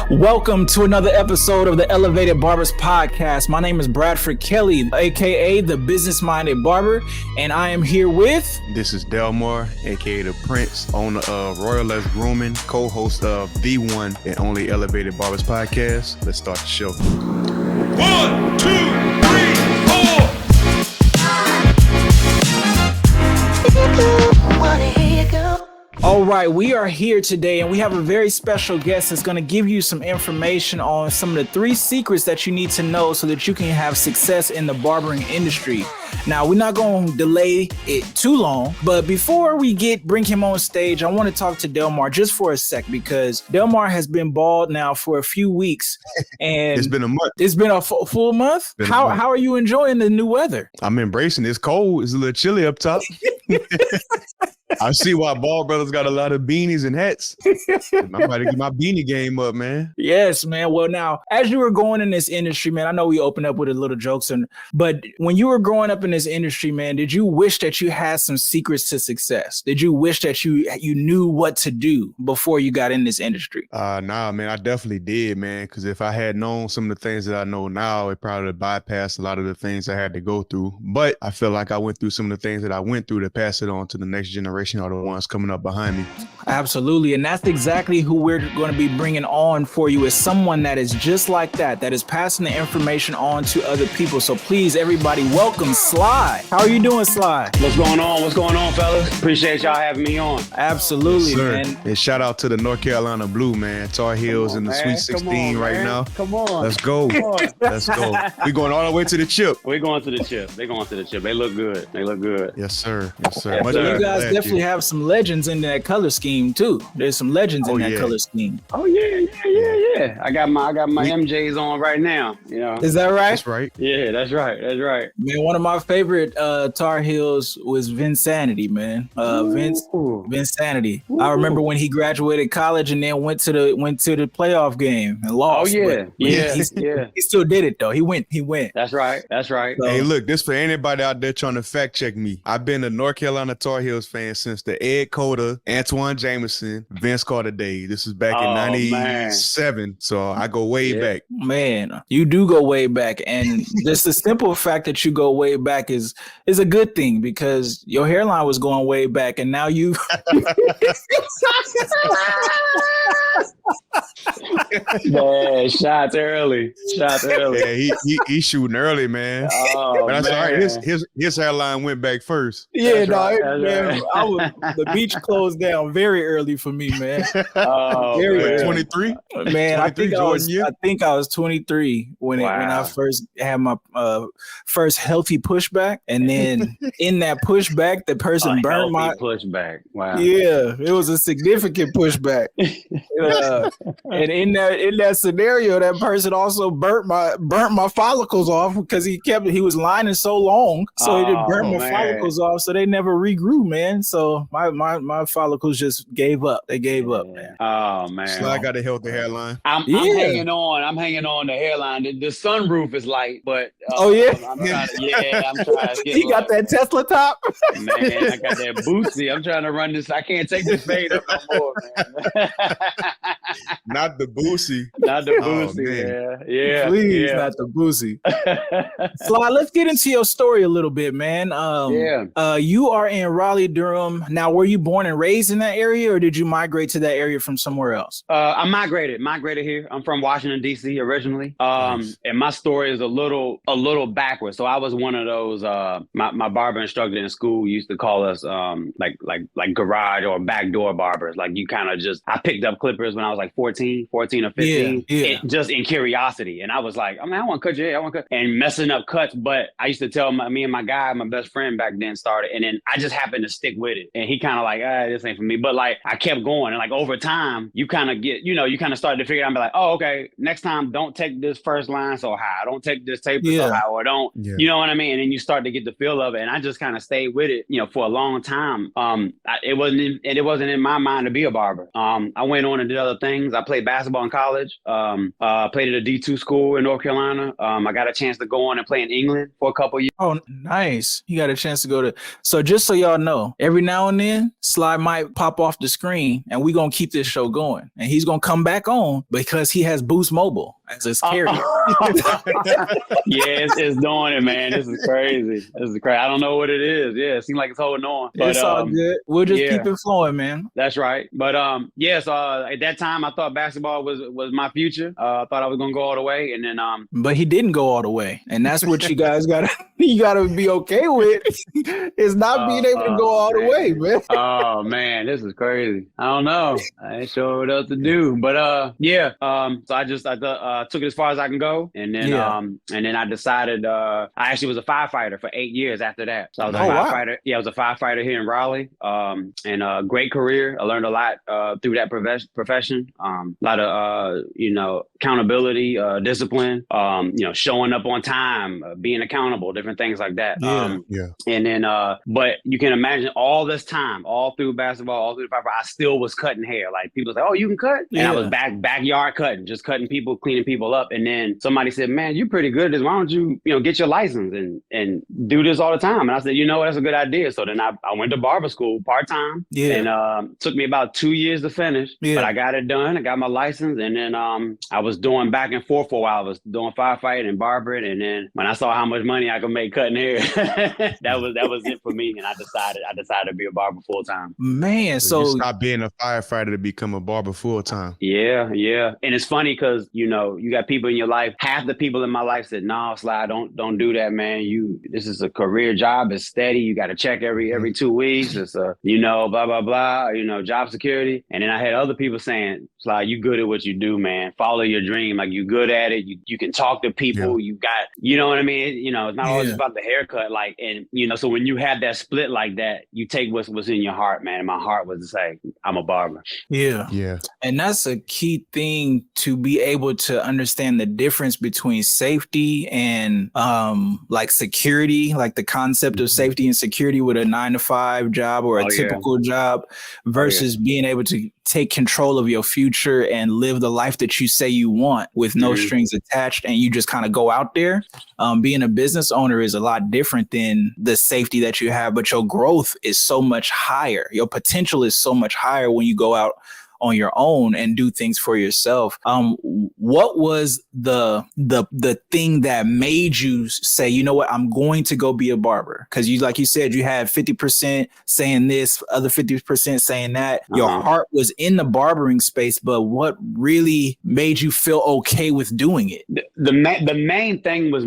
Welcome to another episode of the Elevated Barbers Podcast. My name is Bradford Kelly, aka the Business-Minded Barber, and I am here with... This is Delmar, aka the Prince, owner of Royal Luxe Grooming, co-host of the one and only Elevated Barbers Podcast. Let's start the show. 1, 2, 3, 4. All right, we are here today and we have a very special guest that's going to give you some information on some of the 3 secrets that you need to know so that you can have success in the barbering industry. Now, we're not going to delay it too long, but before we bring him on stage, I want to talk to Delmar just for a sec because Delmar has been bald now for a few weeks. And it's been a month. It's been a full month? How are you enjoying the new weather? I'm embracing it. It's cold. It's a little chilly up top. I see why Bald Brothers got a lot of beanies and hats. I'm about to get my beanie game up, man. Yes, man. Well, now, as you were going in this industry, man, I know we opened up with a little jokes, but when you were growing up in this industry, man, did you wish that you had some secrets to success? Did you wish that you knew what to do before you got in this industry? Nah, man, I definitely did, man. Because if I had known some of the things that I know now, it probably bypassed a lot of the things I had to go through. But I feel like I went through some of the things that I went through to pass it on to the next generation or the ones coming up behind me. Absolutely. And that's exactly who we're going to be bringing on for you, is someone that is just like that is passing the information on to other people. So please, everybody, welcome SLY. How are you doing, SLY? What's going on, fellas? Appreciate y'all having me on. Absolutely, yes, man. And shout out to the North Carolina Blue, man. Tar Heels in the Sweet 16 right now. Come on. Let's go. Let's go. We're going all the way to the chip. We're going to the chip. They're going to the chip. They look good. Yes, sir. Yes, sir. Yes, You guys definitely have some legends in that color scheme too. There's some legends in that color scheme. Oh yeah. I got my MJs on right now. You know. Is that right? That's right. Yeah, that's right. Man, one of my favorite Tar Heels was Vinsanity, man. Vinsanity. I remember when he graduated college and then went to the playoff game and lost. Oh yeah. He still did it though. He went. That's right. So, Hey, look, this for anybody out there trying to fact check me. I've been a North Carolina Tar Heels fan since the Ed Cota, Antoine Jameson, Vince Carter days. This is back in 97. Man. So I go way back. Man, you do go way back. And just the simple fact that you go way back is a good thing because your hairline was going way back and now you Man, shots early. Yeah, he's shooting early, man. Oh, but that's man. all right. His hairline went back first. Yeah, Right. The beach closed down very early for me, man. Oh, Very man. 23? Man, I 23 think I was 23 when I first had my first healthy pushback, and then in that pushback, the person burned my pushback. Wow. Yeah, it was a significant pushback. And in that scenario, that person also burnt my follicles off because he was lining so long, so he just burnt my follicles off, so they never regrew, man. So my follicles just gave up. They gave up, man. Oh man, SLY got a healthy hairline. I'm hanging on. I'm hanging on the hairline. The sunroof is light, but I'm trying to get. He got that Tesla top. Man, I got that Bootsy. I'm trying to run this. I can't take this fade up no more, man. Not the Boosie. Not the Boosie, yeah. Please, not the Boosie. SLY, let's get into your story a little bit, man. You are in Raleigh, Durham. Now, were you born and raised in that area, or did you migrate to that area from somewhere else? I migrated here. I'm from Washington, D.C. originally. Nice. And my story is a little backwards. So I was one of those, my barber instructor in school used to call us like garage or backdoor barbers. Like you kind of I picked up clippers when I was like 14 or 15, just in curiosity. And I was like, I want to cut your hair. And messing up cuts. But I used to tell me and my guy, my best friend back then started. And then I just happened to stick with it. And he kind of like, this ain't for me. But like, I kept going. And like over time, you kind of get, you kind of started to figure out, and be like, oh, okay, next time, don't take this first line so high. Don't take this taper so high. Or don't, you know what I mean? And then you start to get the feel of it. And I just kind of stayed with it, for a long time. It wasn't in my mind to be a barber. I went on and did other things. things. I played basketball in college. Played at a D2 school in North Carolina. I got a chance to go on and play in England for a couple years. Oh, nice. You got a chance to go to. So just so y'all know, every now and then, Sly might pop off the screen and we're going to keep this show going. And he's going to come back on because he has Boost Mobile as his carrier. Yeah, it's doing it, man. This is crazy. I don't know what it is. Yeah, it seems like it's holding on. But, it's all good. We'll just keep it flowing, man. That's right. But so at that time, I thought basketball was my future. I thought I was going to go all the way. And then but he didn't go all the way. And that's what you guys got to be okay with. Is not being able to go all the way, man. Oh, man, this is crazy. I don't know. I ain't sure what else to do. But so I took it as far as I can go. And then I decided I actually was a firefighter for 8 years after that. So I was a firefighter. Wow. Yeah, I was a firefighter here in Raleigh. And a great career. I learned a lot through that profession. A lot of accountability, discipline, showing up on time, being accountable, different things like that. And then but you can imagine all this time, all through basketball, all through the firefighter, I still was cutting hair. Like people say, "Oh, you can cut?" And I was backyard cutting, just cutting people, cleaning people up. And then somebody said, "Man, you're pretty good at this. Why don't you, get your license and do this all the time?" And I said, that's a good idea. So then I went to barber school part-time. And took me about 2 years to finish. But I got it done. I got my license. And then I was doing back and forth for a while. I was doing firefighting and barbering. And then when I saw how much money I could make cutting hair, that was it for me. And I decided to be a barber full time. Man, so you stopped being a firefighter to become a barber full time. Yeah. And it's funny because you got people in your life. Half the people in my life said, "No, Sly, don't do that, man. This is a career job. It's steady. You got to check every 2 weeks. It's blah blah blah. Job security." And then I had other people saying, "Sly, you good at what you do, man. Follow your dream. Like you good at it. You can talk to people. You got, you know what I mean. It's not always about the haircut. Like, and so when you have that split like that, you take what's in your heart, man. And my heart was to say, I'm a barber. Yeah. And that's a key thing to be able to understand the difference between safety and like security, like the concept of safety and security with a 9-to-5 job or a typical job versus being able to take control of your future and live the life that you say you want with no strings attached, and you just kind of go out there. Being a business owner is a lot different than the safety that you have, but your growth is so much higher. Your potential is so much higher when you go out on your own and do things for yourself. What was the thing that made you say, you know what, I'm going to go be a barber? Because like you said, you had 50% saying this, other 50% saying that. Your heart was in the barbering space, but what really made you feel okay with doing it? The main thing was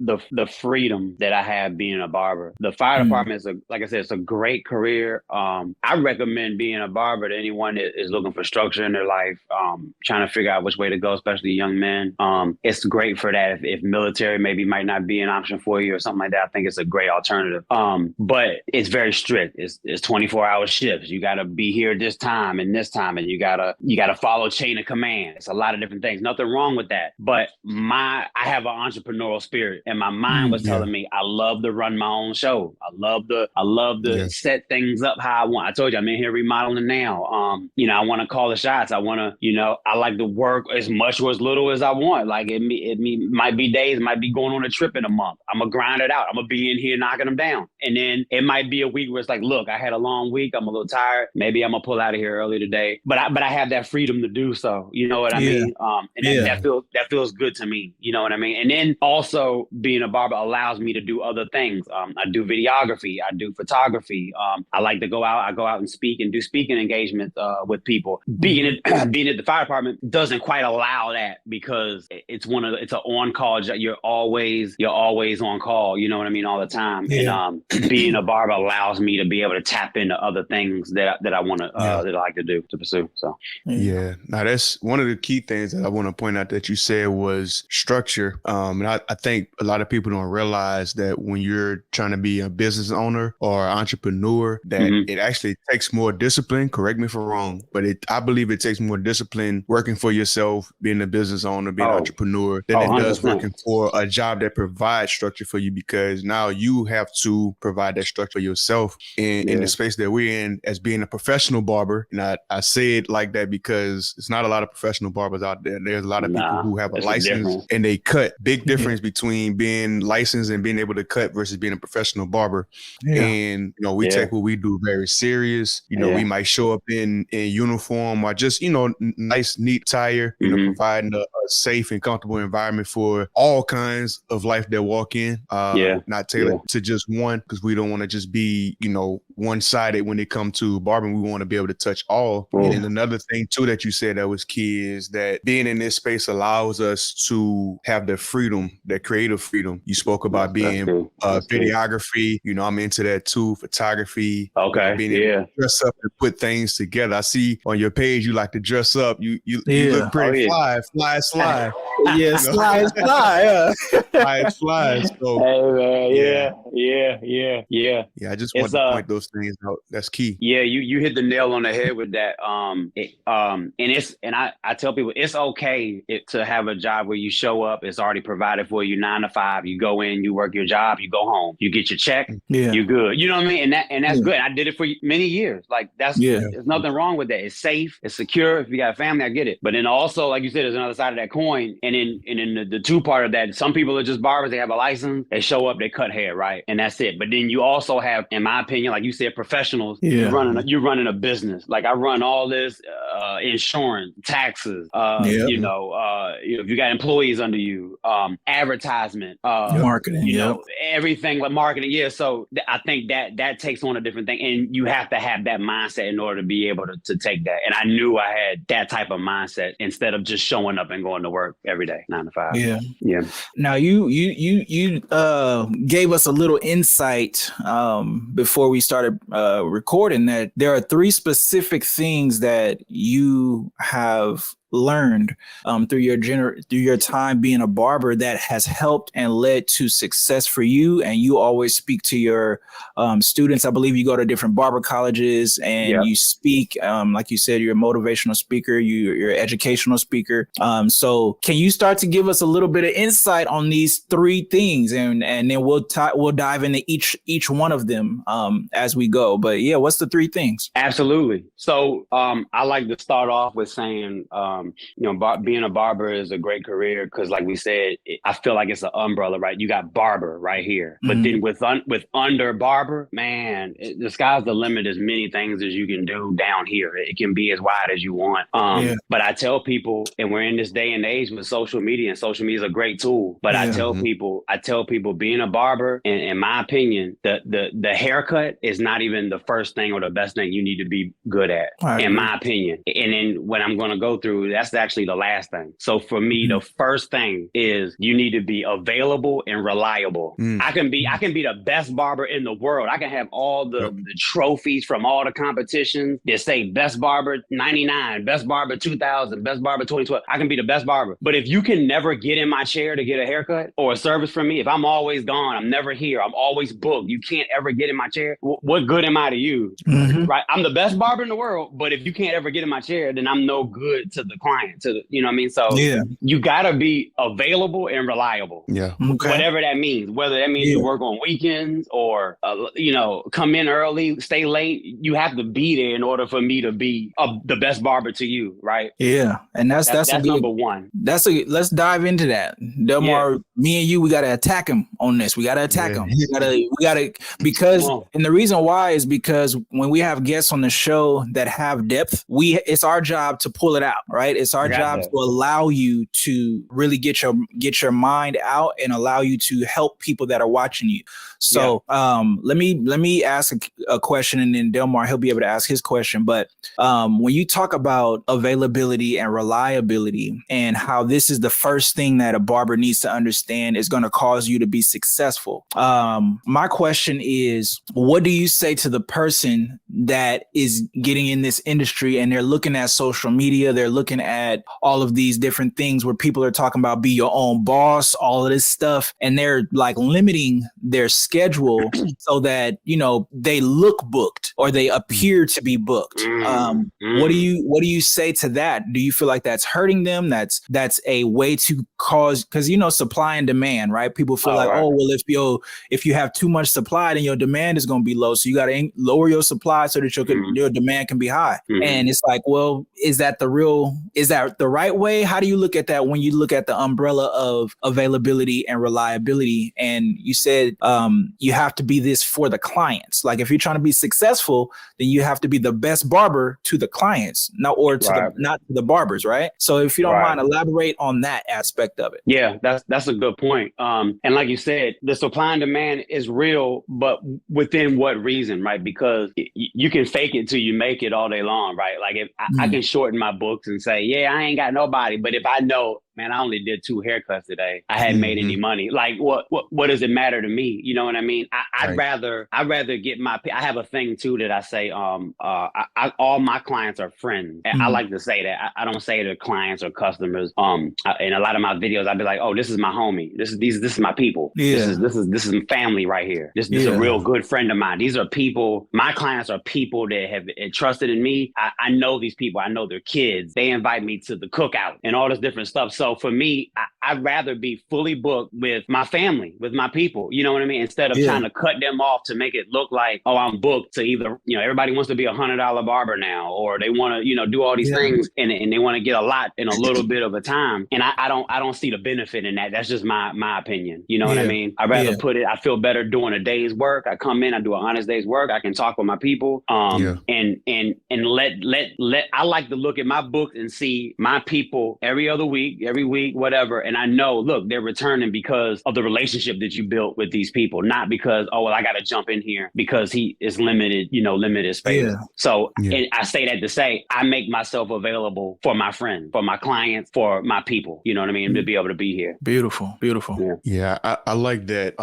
the freedom that I had being a barber. The fire department is like I said, it's a great career. I recommend being a barber to anyone that is looking for structure in their life, trying to figure out which way to go, especially young men. It's great for that. If military maybe might not be an option for you or something like that, I think it's a great alternative. But it's very strict. It's 24-hour shifts. You got to be here this time, and you got to follow chain of command. It's a lot of different things. Nothing wrong with that. But I have an entrepreneurial spirit, and my mind was telling me I love to run my own show. I love to set things up how I want. I told you I'm in here remodeling now. I want to call the shots. I want to, I like to work as much or as little as I want. Like it might be days, might be going on a trip in a month. I'm going to grind it out. I'm going to be in here knocking them down. And then it might be a week where it's like, look, I had a long week. I'm a little tired. Maybe I'm going to pull out of here early today. But I have that freedom to do so. You know what I mean? That feels good to me. You know what I mean? And then also being a barber allows me to do other things. I do videography. I do photography. I like to go out. I go out and speak and do speaking engagements with people. Being at the fire department doesn't quite allow that because it's an on-call job. You're always on call. You know what I mean? All the time. And being a barber allows me to be able to tap into other things that I want to that I like to do, to pursue. So now that's one of the key things that I want to point out that you said was structure. And I think a lot of people don't realize that when you're trying to be a business owner or entrepreneur, that it actually takes more discipline. Correct me if I'm wrong, but but I believe it takes more discipline working for yourself, being a business owner, being an entrepreneur, than it does 100%. working for a job that provides structure for you, because now you have to provide that structure for yourself in the space that we're in as being a professional barber. And I say it like that because it's not a lot of professional barbers out there. There's a lot of people who have a license and they cut. Big difference between being licensed and being able to cut versus being a professional barber. And, you know, we take what we do very serious. You know, we might show up in uniform or just, you know, nice, neat attire, you know, providing a safe and comfortable environment for all kinds of life that walk in. Not tailored to just one, because we don't want to just be, you know, one-sided when it comes to barbering. We want to be able to touch all. And then another thing too that you said that was key is that being in this space allows us to have the freedom, that creative freedom. You spoke about being videography. You know, I'm into that too. Photography. Being able to dress up and put things together. I see on your page you like to dress up. You look pretty fly. Sly. Sly. So, I just want to point those things out. That's key. Yeah, you hit the nail on the head with that. And I tell people it's okay to have a job where you show up, it's already provided for you 9 to 5. You go in, you work your job, you go home, you get your check, you're good. You know what I mean? And that's good. I did it for many years. Like there's nothing wrong with that. It's safe, it's secure. If you got a family, I get it. But then also, like you said, there's another side of that coin. And in the two part of that, some people are just barbers. They have a license, they show up, they cut hair, right? And that's it. But then you also have, in my opinion, like you said, professionals. You're running a business. Like I run all this insurance, taxes, you know, if you got employees under you, advertisement, marketing, you know, everything like marketing. Yeah. So I think that takes on a different thing, and you have to have that mindset in order to be able to take that. And I knew I had that type of mindset instead of just showing up and going to work every day, 9 to 5. Yeah. Now you gave us a little insight before we started recording that there are 3 specific things that you have learned through your time being a barber that has helped and led to success for you. And you always speak to your students. I believe you go to different barber colleges and you speak, like you said, you're a motivational speaker, you're an educational speaker. So can you start to give us a little bit of insight on these 3 things, and then we'll dive into each one of them as we go. But yeah, what's the 3 things? Absolutely. So I like to start off with saying, you know, being a barber is a great career because, like we said, I feel like it's an umbrella, right? You got barber right here, but then with under barber, man, the sky's the limit. As many things as you can do down here. It can be as wide as you want. But I tell people, and we're in this day and age with social media, and social media is a great tool. But I tell people, being a barber, in my opinion, the haircut is not even the first thing or the best thing you need to be good at, in my opinion. And then when I'm going to go through, that's actually the last thing. So for me, the first thing is you need to be available and reliable. I can be the best barber in the world. I can have all the trophies from all the competitions that say best barber 99, best barber 2000, best barber 2012. I can be the best barber. But if you can never get in my chair to get a haircut or a service from me, if I'm always gone, I'm never here, I'm always booked, you can't ever get in my chair, what good am I to you? Right? I'm the best barber in the world, but if you can't ever get in my chair, then I'm no good to the client, you know what I mean? So you gotta be available and reliable. Whatever that means, whether that means you work on weekends or, you know, come in early, stay late, you have to be there in order for me to be the best barber to you, right? And that's number one. Let's dive into that. Delmar, me and you, we gotta attack him on this. We gotta attack him. We gotta because, and the reason why is because when we have guests on the show that have depth, it's our job to pull it out, right? It's our job to allow you to really get your mind out and allow you to help people that are watching you. So let me ask a question, and then Delmar, he'll be able to ask his question. But when you talk about availability and reliability and how this is the first thing that a barber needs to understand is going to cause you to be successful. My question is, what do you say to the person that is getting in this industry and they're looking at social media, they're looking at all of these different things where people are talking about be your own boss, all of this stuff, and they're like limiting their schedule so that, you know, they look booked or they appear to be booked. What do you say to that? Do you feel like that's hurting them? That's a way to cause, because, you know, supply and demand, right? People feel oh, well, if you have too much supply, then your demand is going to be low. So you got to lower your supply so that your demand can be high. And it's like, well, is that the right way? How do you look at that when you look at the umbrella of availability and reliability? And you said you have to be this for the clients. Like if you're trying to be successful, then you have to be the best barber to the clients, not to the barbers, right? So if you don't mind, elaborate on that aspect of it. Yeah, that's a good point. And like you said, the supply and demand is real, but within what reason, right? Because you can fake it till you make it all day long, right? Like if I can shorten my books and say, yeah, I ain't got nobody, but if I know, man, I only did 2 haircuts today, I hadn't made any money. Like what does it matter to me? You know what I mean? I'd rather get I have a thing too that I say, all my clients are friends. And I like to say that. I don't say to clients or customers. In a lot of my videos, I'd be like, oh, this is my homie. This is my people. Yeah. This is family right here. This is a real good friend of mine. These are people, my clients are people that have trusted in me. I know these people. I know their kids. They invite me to the cookout and all this different stuff. So for me, I'd rather be fully booked with my family, with my people. You know what I mean? Instead of trying to cut them off to make it look like, oh, I'm booked to either, you know, everybody wants to be $100 barber now, or they want to, you know, do all these things and they want to get a lot in a little bit of a time. And I don't see the benefit in that. That's just my opinion. You know what I mean? I'd rather I feel better doing a day's work. I come in, I do an honest day's work. I can talk with my people. And let I like to look at my books and see my people every week, whatever. And I know, look, they're returning because of the relationship that you built with these people, not because, oh, well, I got to jump in here because he is limited space. Yeah. So and I say that to say, I make myself available for my friends, for my clients, for my people, you know what I mean? To be able to be here. Beautiful. Yeah. I like that.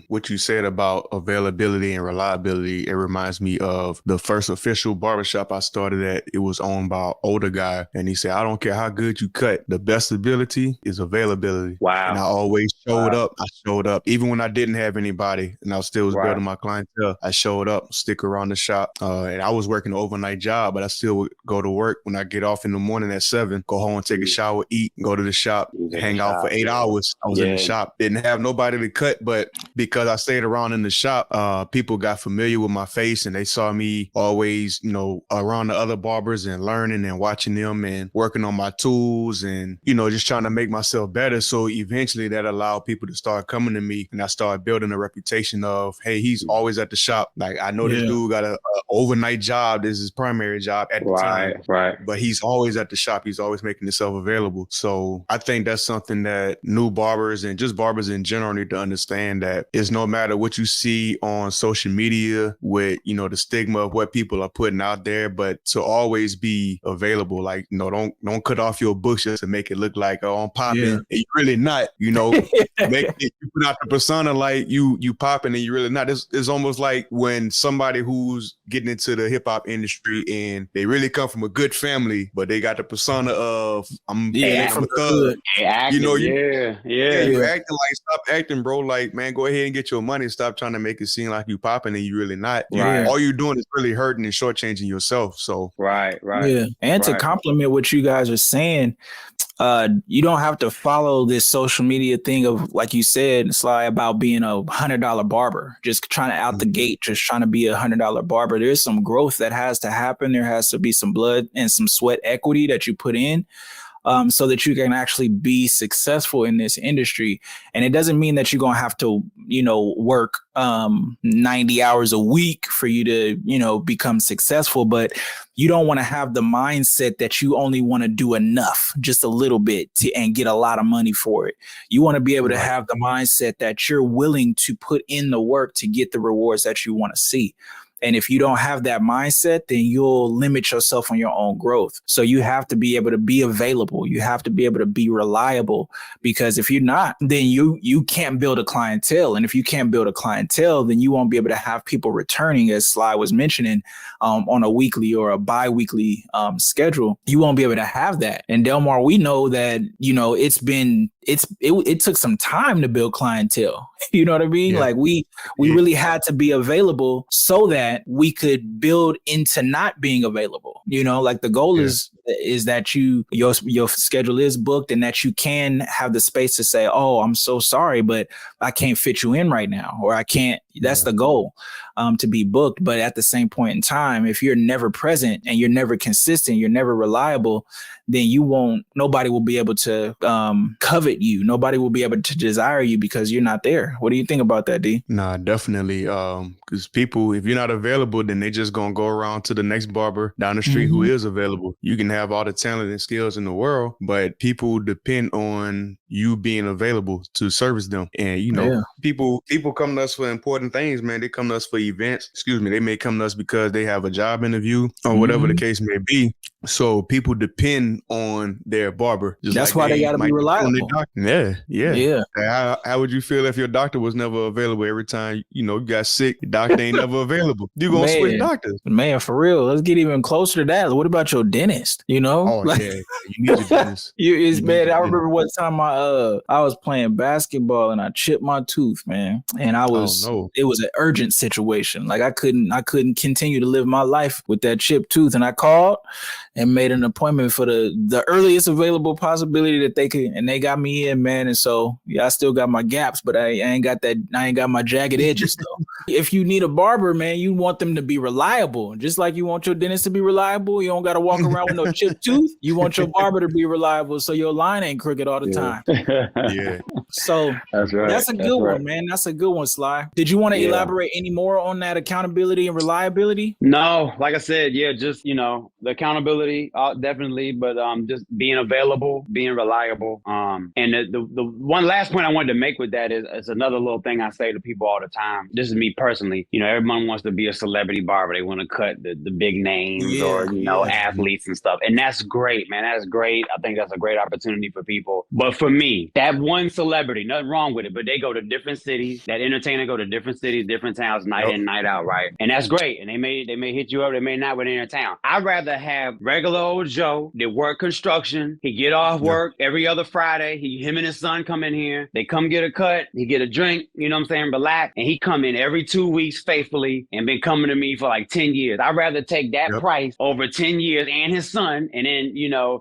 What you said about availability and reliability, it reminds me of the first official barbershop I started at. It was owned by an older guy. And he said, I don't care how good you cut, the best ability is availability. Wow. And I always showed up. I showed up. Even when I didn't have anybody and I still was building my clientele, I showed up, stick around the shop. And I was working an overnight job, but I still would go to work when I get off in the morning at 7, go home, take a shower, eat, go to the shop, hang out for 8 hours. I was in the shop. Didn't have nobody to cut, but because I stayed around in the shop, people got familiar with my face and they saw me always, you know, around the other barbers and learning and watching them and working on my tools and, you know, just trying to make myself better. So eventually that allowed people to start coming to me and I started building a reputation of, hey, he's always at the shop. Like, I know this dude got a overnight job. This is his primary job at the time. Right. But he's always at the shop. He's always making himself available. So I think that's something that new barbers and just barbers in general need to understand, that it's no matter what you see on social media with, you know, the stigma of what people are putting out there, but to always be available. Like, you know, don't cut off your books just to make it look like, oh, I'm popping. And you're really not, you know, you put out the persona like you popping and you're really not. It's almost like when somebody who's getting into the hip hop industry and they really come from a good family, but they got the persona of I'm a thug. Acting, you know, you're acting like, stop acting, bro. Like, man, go ahead and get your money. Stop trying to make it seem like you popping and you really not. Right. All you're doing is really hurting and shortchanging yourself. So right. Yeah. And to complement what you guys are saying, you don't have to follow this social media thing of, like you said, SLY, about being a $100 barber, just trying to out the gate, just trying to be a $100 barber. There's some growth that has to happen. There has to be some blood and some sweat equity that you put in. So that you can actually be successful in this industry. And it doesn't mean that you're going to have to, you know, work 90 hours a week for you to, you know, become successful. But you don't want to have the mindset that you only want to do enough, just a little bit, and get a lot of money for it. You want to be able to have the mindset that you're willing to put in the work to get the rewards that you want to see. And if you don't have that mindset, then you'll limit yourself on your own growth. So you have to be able to be available. You have to be able to be reliable, because if you're not, then you can't build a clientele. And if you can't build a clientele, then you won't be able to have people returning, as Sly was mentioning, on a weekly or a bi-weekly schedule. You won't be able to have that. And Delmar, we know that, it took some time to build clientele. You know what I mean? Yeah. Like we really had to be available so that we could build into not being available. Like the goal is that your schedule is booked, and that you can have the space to say, oh, I'm so sorry, but I can't fit you in right now, or I can't. That's the goal, to be booked. But at the same point in time, if you're never present and you're never consistent, you're never reliable, then nobody will be able to covet you. Nobody will be able to desire you because you're not there. What do you think about that, D? Nah, definitely. Because people, if you're not available, then they just gonna go around to the next barber down the street who is available. You can have all the talent and skills in the world, but people depend on you being available to service them. And people come to us for important things, man. They come to us for events. They may come to us because they have a job interview or whatever the case may be. So people depend on their barber. That's why they got to be reliable. Yeah. How would you feel if your doctor was never available every time you got sick? The doctor ain't never available. You gonna switch doctors? Man, for real. Let's get even closer to that. What about your dentist? Oh yeah, you need your dentist. I remember one time I was playing basketball and I chipped my tooth, man, and it was an urgent situation. Like I couldn't continue to live my life with that chipped tooth, and I called and made an appointment for the earliest available possibility that they could, and they got me in, man. And so, I still got my gaps, but I ain't got my jagged edges though. If you need a barber, man, you want them to be reliable. Just like you want your dentist to be reliable. You don't got to walk around with no chipped tooth. You want your barber to be reliable so your line ain't crooked all the time. Yeah. So that's right. That's a good one, man. That's a good one, Sly. Did you want to elaborate any more on that accountability and reliability? No, like I said, just, the accountability, definitely, but just being available, being reliable. And the one last point I wanted to make with that is another little thing I say to people all the time. This is me personally. Everyone wants to be a celebrity barber. They want to cut the big names or athletes and stuff. And that's great, man. That's great. I think that's a great opportunity for people. But for me, that one celebrity, nothing wrong with it, but they go to different cities. That entertainer go to different cities, different towns, night in, night out, right? And that's great. And they may hit you up. They may not when they're in town. I'd rather have regular old Joe that work construction. He get off work every other Friday. Him and his son come in here. They come get a cut. He get a drink. You know what I'm saying? Relax. And he come in every 2 weeks faithfully and been coming to me for like 10 years. I'd rather take that price over 10 years and his son. And then,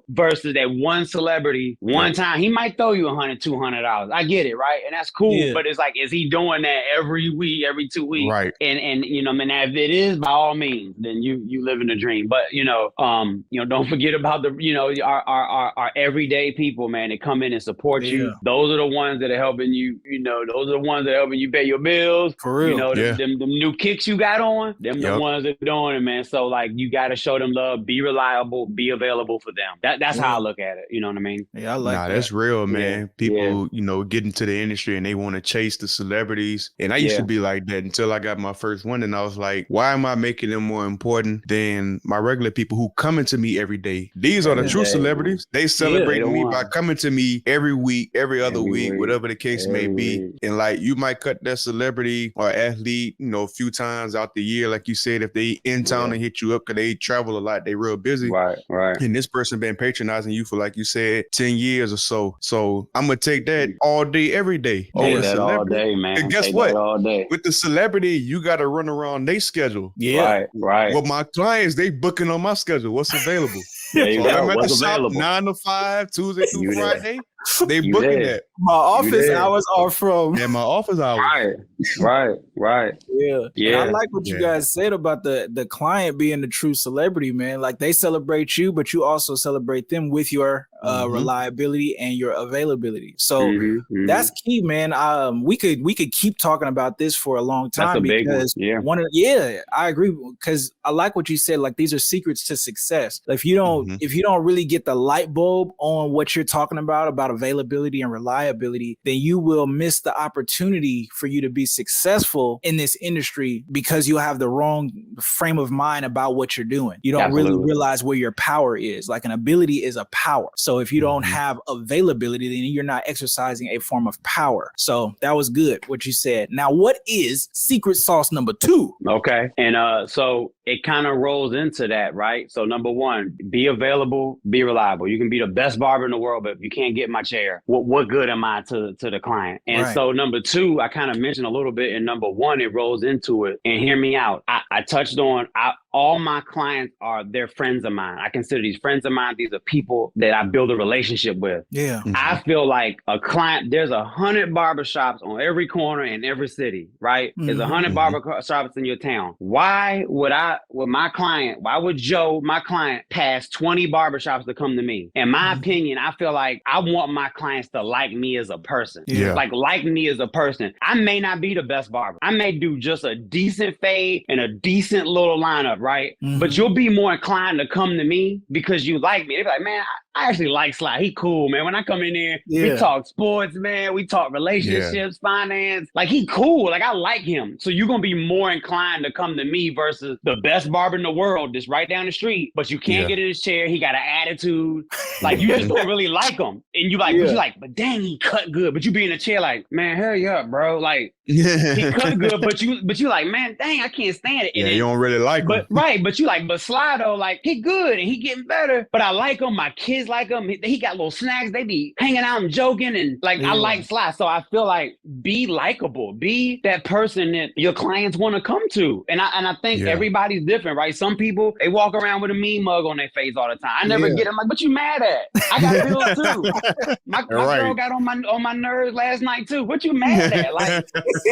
versus that one celebrity one time. He might throw you $100, $200. I get it, right? And that's cool. Yeah. But it's like, is he doing that every week, every 2 weeks? Right. And if it is, by all means, then you live in a dream. But, don't forget about our everyday people, man, that come in and support you. Those are the ones that are helping you, those are the ones that are helping you pay your bills. For real. Them new kicks you got on, them the ones that are doing it, man. So like, you got to show them love, be reliable, be available for them. That's how I look at it. You know what I mean? Yeah, I like that. That's real, man. People, get into the industry and they want to chase the celebrities. And I used to be like that until I got my first one. And I was like, why am I making them more important than my regular people who come into me every day? These are the true celebrities. They celebrate me by coming to me every week, every other week, whatever the case may be. And like, you might cut that celebrity or athlete, a few times out the year. Like you said, if they in town and hit you up because they travel a lot, they real busy. Right. And this person been patronizing you for, like you said, 10 years or so. So I'm going to take that all day, every day. Take that all day, man. And guess what? With the celebrity, you got to run around their schedule. Yeah. Right. Well, my clients, they booking on my schedule. What's available? I'm at the shop 9 to 5, Tuesday through Friday. They booking that. My office hours are from. Yeah, my office hours. Right. Yeah. And I like what you guys said about the client being the true celebrity, man. Like, they celebrate you, but you also celebrate them with your reliability and your availability. So that's key, man. We could keep talking about this for a long time because I agree, because I like what you said. Like, these are secrets to success. If you don't really get the light bulb on what you're talking about availability and reliability, then you will miss the opportunity for you to be successful in this industry because you have the wrong frame of mind about what you're doing. You don't really realize where your power is. Like, an ability is a power. So if you don't have availability, then you're not exercising a form of power. So that was good what you said. Now, what is secret sauce number 2? Okay. And so it kind of rolls into that, right? So number 1, be available, be reliable. You can be the best barber in the world, but if you can't get my chair, what good am I to the client? And so number 2, I kind of mentioned a little bit, and number 1, it rolls into it. And hear me out. I touched on, all my clients they're friends of mine. I consider these friends of mine. These are people that I build a relationship with. Yeah. I feel like a client, there's 100 barbershops on every corner in every city, right? There's 100 barbershops in your town. Why would Joe, my client, pass 20 barbershops to come to me? In my opinion, I feel like I want my clients to like me as a person. Yeah. Like me as a person. I may not be the best barber. I may do just a decent fade and a decent little lineup, right? But you'll be more inclined to come to me because you like me. They'll be like, man, I actually like Sly. He cool, man. When I come in there, we talk sports, man. We talk relationships, finance. Like, he cool. Like, I like him. So you're going to be more inclined to come to me versus the best barber in the world that's right down the street, but you can't get in his chair. He got an attitude. Like, you just don't really like him. And you like, but you like, but dang, he cut good. But you be in the chair like, man, hurry up, bro. Like, he cut good, but you like, man, dang, I can't stand it. And you don't really like him. But you like, but Sly though, like, he good and he getting better. But I like him. My kids like him. He got little snacks. They be hanging out and joking, and like, I like Sly. So I feel like, be likable. Be that person that your clients want to come to. And I think everybody's different, right? Some people, they walk around with a mean mug on their face all the time. I never get them. Like, what you mad at? I got bills too. My girl got on my nerves last night too. What you mad at? Like,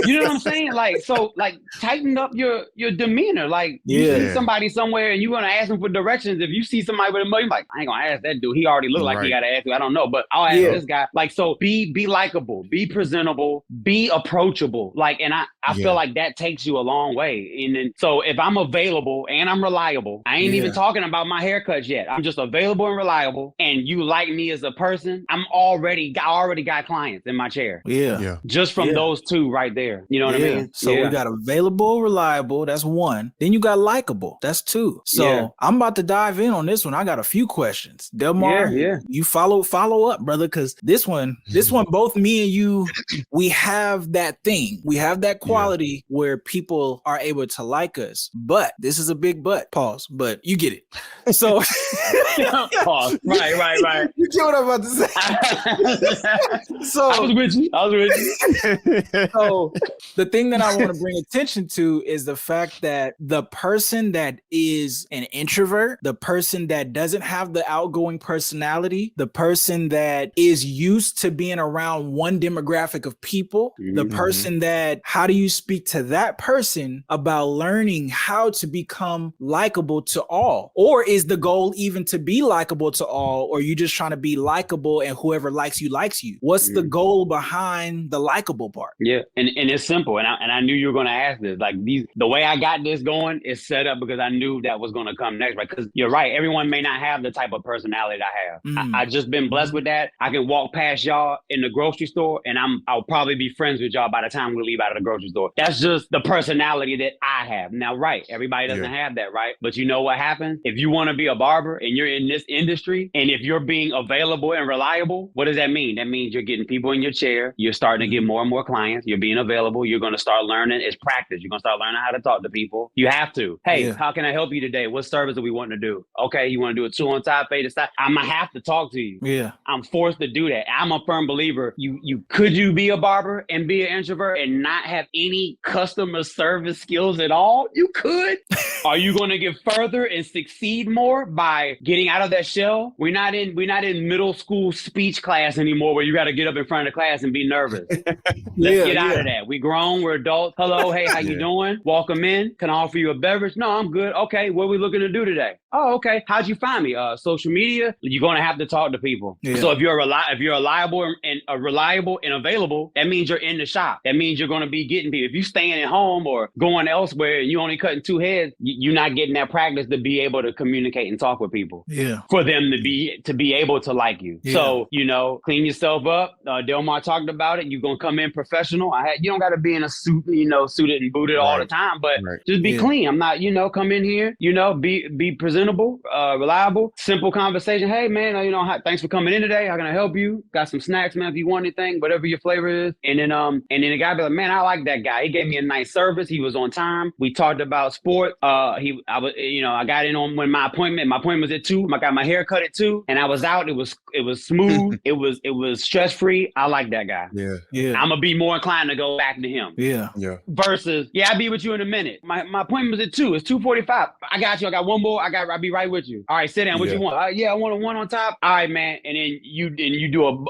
you know what I'm saying? Like, so like, tighten up your demeanor. Like, you see somebody somewhere and you want to ask them for directions. If you see somebody with a mug, you're like, I ain't gonna ask that dude. He already looked like he got to ask you. I don't know, but I'll ask this guy. Like, so be likable, be presentable, be approachable. Like, and I feel like that takes you a long way. And then, so if I'm available and I'm reliable, I ain't even talking about my haircuts yet. I'm just available and reliable, and you like me as a person, I already got clients in my chair. Yeah. Just from those 2 right there. You know what I mean? So we got available, reliable. That's 1. Then you got likable. That's 2. So I'm about to dive in on this one. I got a few questions. Delmar, you follow up, brother, because this one, both me and you, we have that thing. We have that quality where people are able to like us. But this is a big but. Pause. But you get it. So pause. Right. You get what I'm about to say. So I was with you. So the thing that I want to bring attention to is the fact that the person that is an introvert, the person that doesn't have the outgoing personality, the person that is used to being around one demographic of people, the person that, how do you speak to that person about learning how to become likable to all? Or is the goal even to be likable to all, or you just trying to be likable and whoever likes you likes you? What's the goal behind the likable part? Yeah, and it's simple, and I knew you were going to ask this. Like, the way I got this going is set up because I knew that was going to come next, right? Because you're right, everyone may not have the type of personality that I have. I just been blessed with that. I can walk past y'all in the grocery store, and I'll probably be friends with y'all by the time we leave out of the grocery store. That's just the personality that I have. Now, right, everybody doesn't have that, right? But you know what happens? If you want to be a barber and you're in this industry, and if you're being available and reliable, what does that mean? That means you're getting people in your chair. You're starting to get more and more clients. You're being available. You're going to start learning. It's practice. You're going to start learning how to talk to people. You have to. Hey, how can I help you today? What service do we want to do? Okay, you want to do a 2 on top, fade to side? I'm going to have to talk to you. Yeah. I'm forced to do that. I'm a firm believer. Could you be a barber and be an introvert and not have any customer service skills at all? You could. Are you going to get further and succeed more by getting out of that shell? We're not in middle school speech class anymore where you got to get up in front of the class and be nervous. Let's get out of that. We grown. grown. We're adults. Hello, hey, how you doing? Welcome in. Can I offer you a beverage? No, I'm good. Okay, what are we looking to do today? Oh, okay. How'd you find me? Social media. You're gonna have to talk to people. Yeah. So if you're reliable and available, that means you're in the shop. That means you're gonna be getting people. If you're staying at home or going elsewhere and you only cutting two heads, you're not getting that practice to be able to communicate and talk with people. Yeah. For them to be able to like you. Yeah. So clean yourself up. Delmar talked about it. You're gonna come in professional. You don't got to be in a suit, suited and booted all the time, but just be clean. I'm not, come in here, be presentable, reliable, simple conversation. Hey man, thanks for coming in today. How can I help you? Got some snacks, man, if you want anything, whatever your flavor is. And then the guy be like, man, I like that guy. He gave me a nice service. He was on time. We talked about sport. I got in on when my appointment was at 2. I got my hair cut at 2 and I was out. It was smooth. It was stress-free. I like that guy. Yeah. Yeah. I'm gonna be more inclined to go back to him. Yeah. Yeah. Versus, I'll be with you in a minute. My appointment was at 2. It's 2:45. I got you. I got one more. I'll be right with you. All right, sit down. What you want? I want a 1 on top. All right, man. And then you do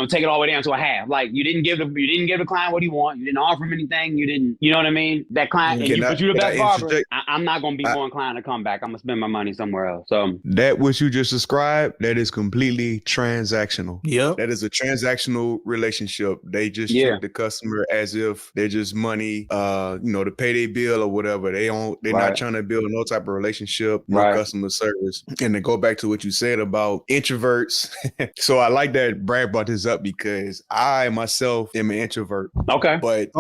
take it all the way down to a half. Like you didn't give the client what he want. You didn't offer him anything. You didn't. You know what I mean? That client. And but you the best barber. I'm not gonna be more inclined to come back. I'm gonna spend my money somewhere else. So that what you just described, that is completely transactional. Yep. That is a transactional relationship. They just treat the customer as if they're just money, to pay their bill or whatever. They're not trying to build no type of relationship, no customer service. And to go back to what you said about introverts. So I like that Brad brought this up because I myself am an introvert. Okay. But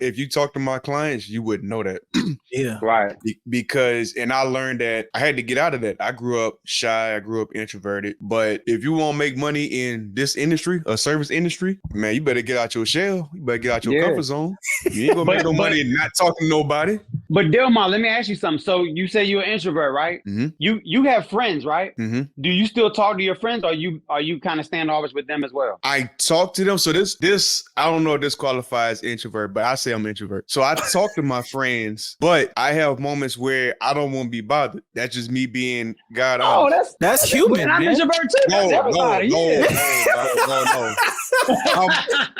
if you talk to my clients, you wouldn't know that. Yeah. Right. Because I learned that I had to get out of that. I grew up shy. I grew up introverted. But if you want to make money in this industry, a service industry, man, you better get out your shell. You better get out your comfort zone. You ain't gonna make no money not talking to nobody. But Delmar, let me ask you something. So you say you're an introvert, right? Mm-hmm. You have friends, right? Mm-hmm. Do you still talk to your friends, or are you kind of standoffish with them as well? I talk to them. So this I don't know if this qualifies introvert, but I say I'm introvert. So I talk to my friends, but I have moments where I don't want to be bothered. That's just me being God. Oh, that's human. And I'm introvert too. That's everybody. No.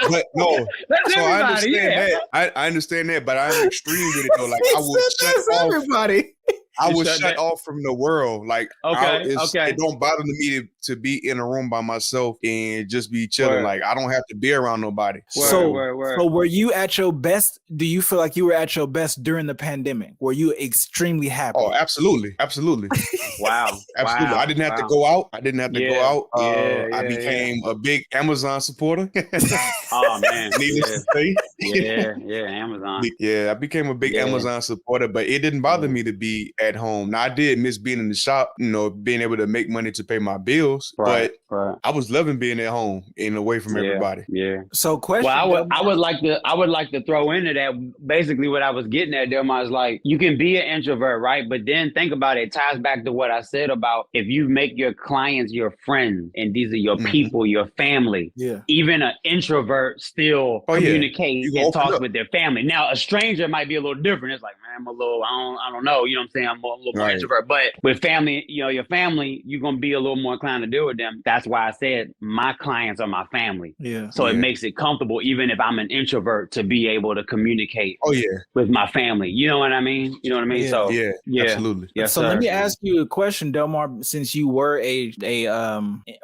But no. That's so I understand that. I understand that, but I'm extreme with it though. Like I will shut off everybody. I was shut off from the world. Like, it don't bother me to be in a room by myself and just be chilling. Like, I don't have to be around nobody. So were you at your best? Do you feel like you were at your best during the pandemic? Were you extremely happy? Oh, absolutely. Wow. Absolutely. I didn't have to go out. I became a big Amazon supporter. Oh, man. Needless to say. Amazon. Yeah, I became a big Amazon supporter, but it didn't bother me to be at home. Now I did miss being in the shop, being able to make money to pay my bills, but I was loving being at home and away from everybody. Yeah. So question. Well, I would like to throw into that. Basically what I was getting at, Delmar, is like, you can be an introvert, right? But then think about it. It ties back to what I said about if you make your clients your friends and these are your people, your family, even an introvert still communicates and talks with their family. Now a stranger might be a little different. It's like, man, I'm a little, I don't know. You know what I'm saying? I'm a little more introvert, but with family, your family, you're going to be a little more inclined to deal with them. That's why I said my clients are my family. Yeah. So it makes it comfortable, even if I'm an introvert, to be able to communicate with my family. You know what I mean? Yeah. So absolutely. Yeah. So let me ask you a question, Delmar, since you were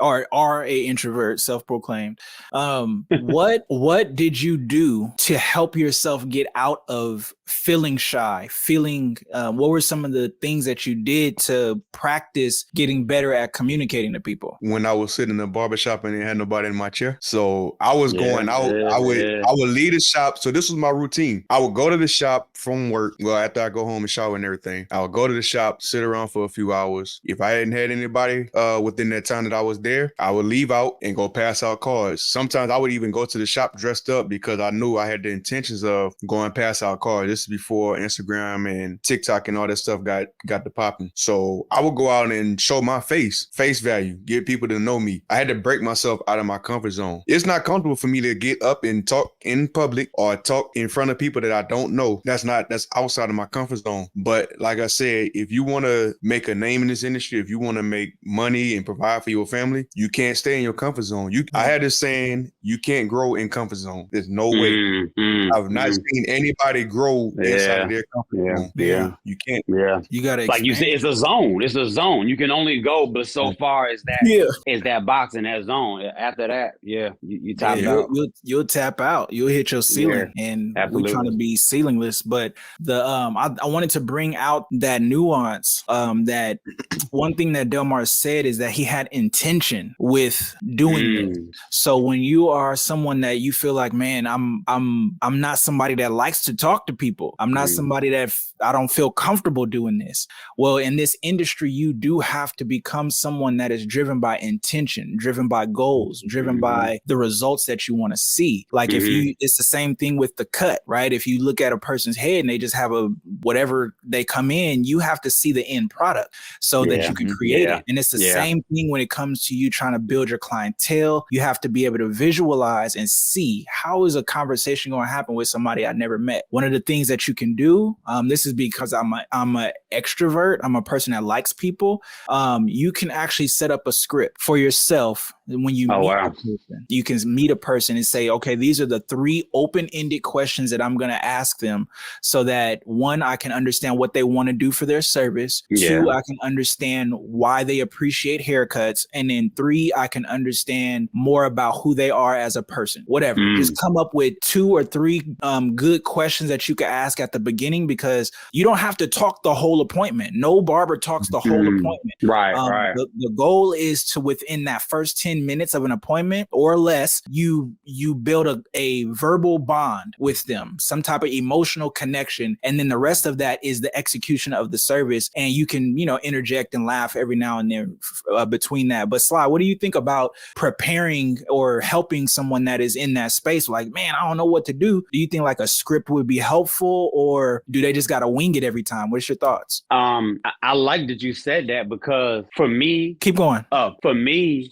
are a introvert, self-proclaimed. What did you do to help yourself get out of feeling shy, what were some of the things that you did to practice getting better at communicating to people? When I was sitting in the barbershop and they had nobody in my chair. So I was going out, I would leave the shop. So this was my routine. I would go to the shop from work. Well, after I go home and shower and everything, I would go to the shop, sit around for a few hours. If I hadn't had anybody within that time that I was there, I would leave out and go pass out cards. Sometimes I would even go to the shop dressed up because I knew I had the intentions of going pass out cards. This This is before Instagram and TikTok and all that stuff got the popping. So I would go out and show my face value, get people to know me. I had to break myself out of my comfort zone. It's not comfortable for me to get up and talk in public or talk in front of people that I don't know. That's outside of my comfort zone. But like I said, if you want to make a name in this industry, if you want to make money and provide for your family, you can't stay in your comfort zone. I had this saying, you can't grow in comfort zone. There's no way. I've not seen anybody grow inside of their comfort zone. Yeah. You can't. Yeah. You got to, like you said, it's a zone. It's a zone. You can only go but so far as that is that box in that zone. After that, you tap out. You'll tap out. You'll hit your ceiling, and we're trying to be ceilingless. But the I wanted to bring out that nuance. That one thing that Delmar said is that he had intention with doing this. So when you are someone that you feel like, man, I'm not somebody that likes to talk to people. I'm not somebody that I don't feel comfortable doing this. Well, in this industry, you do have to become someone that is driven by intention, driven by goals, driven by the results that you want to see. Like it's the same thing with the cut, right? If you look at a person's head and they just have whatever they come in, you have to see the end product so that you can create it. And it's the same thing when it comes to you trying to build your clientele. You have to be able to visualize and see how is a conversation going to happen with somebody I never met. One of the things that you can do, this is because I'm an extrovert. I'm a person that likes people. You can actually set up a script for yourself. When you meet a person, you can meet a person and say, okay, these are the 3 open-ended questions that I'm going to ask them so that 1, I can understand what they want to do for their service. 2, I can understand why they appreciate haircuts. And then 3, I can understand more about who they are as a person, whatever. Just come up with 2 or 3 good questions that you can ask at the beginning, because you don't have to talk the whole appointment. No barber talks the whole appointment. Right. The goal is to, within that first 10 minutes of an appointment or less, you build a verbal bond with them, some type of emotional connection. And then the rest of that is the execution of the service. And you can, interject and laugh every now and then between that. But Sly, what do you think about preparing or helping someone that is in that space? Like, man, I don't know what to do. Do you think like a script would be helpful, or do they just got to wing it every time? What's your thoughts? I like that you said that, because for me, keep going. For me,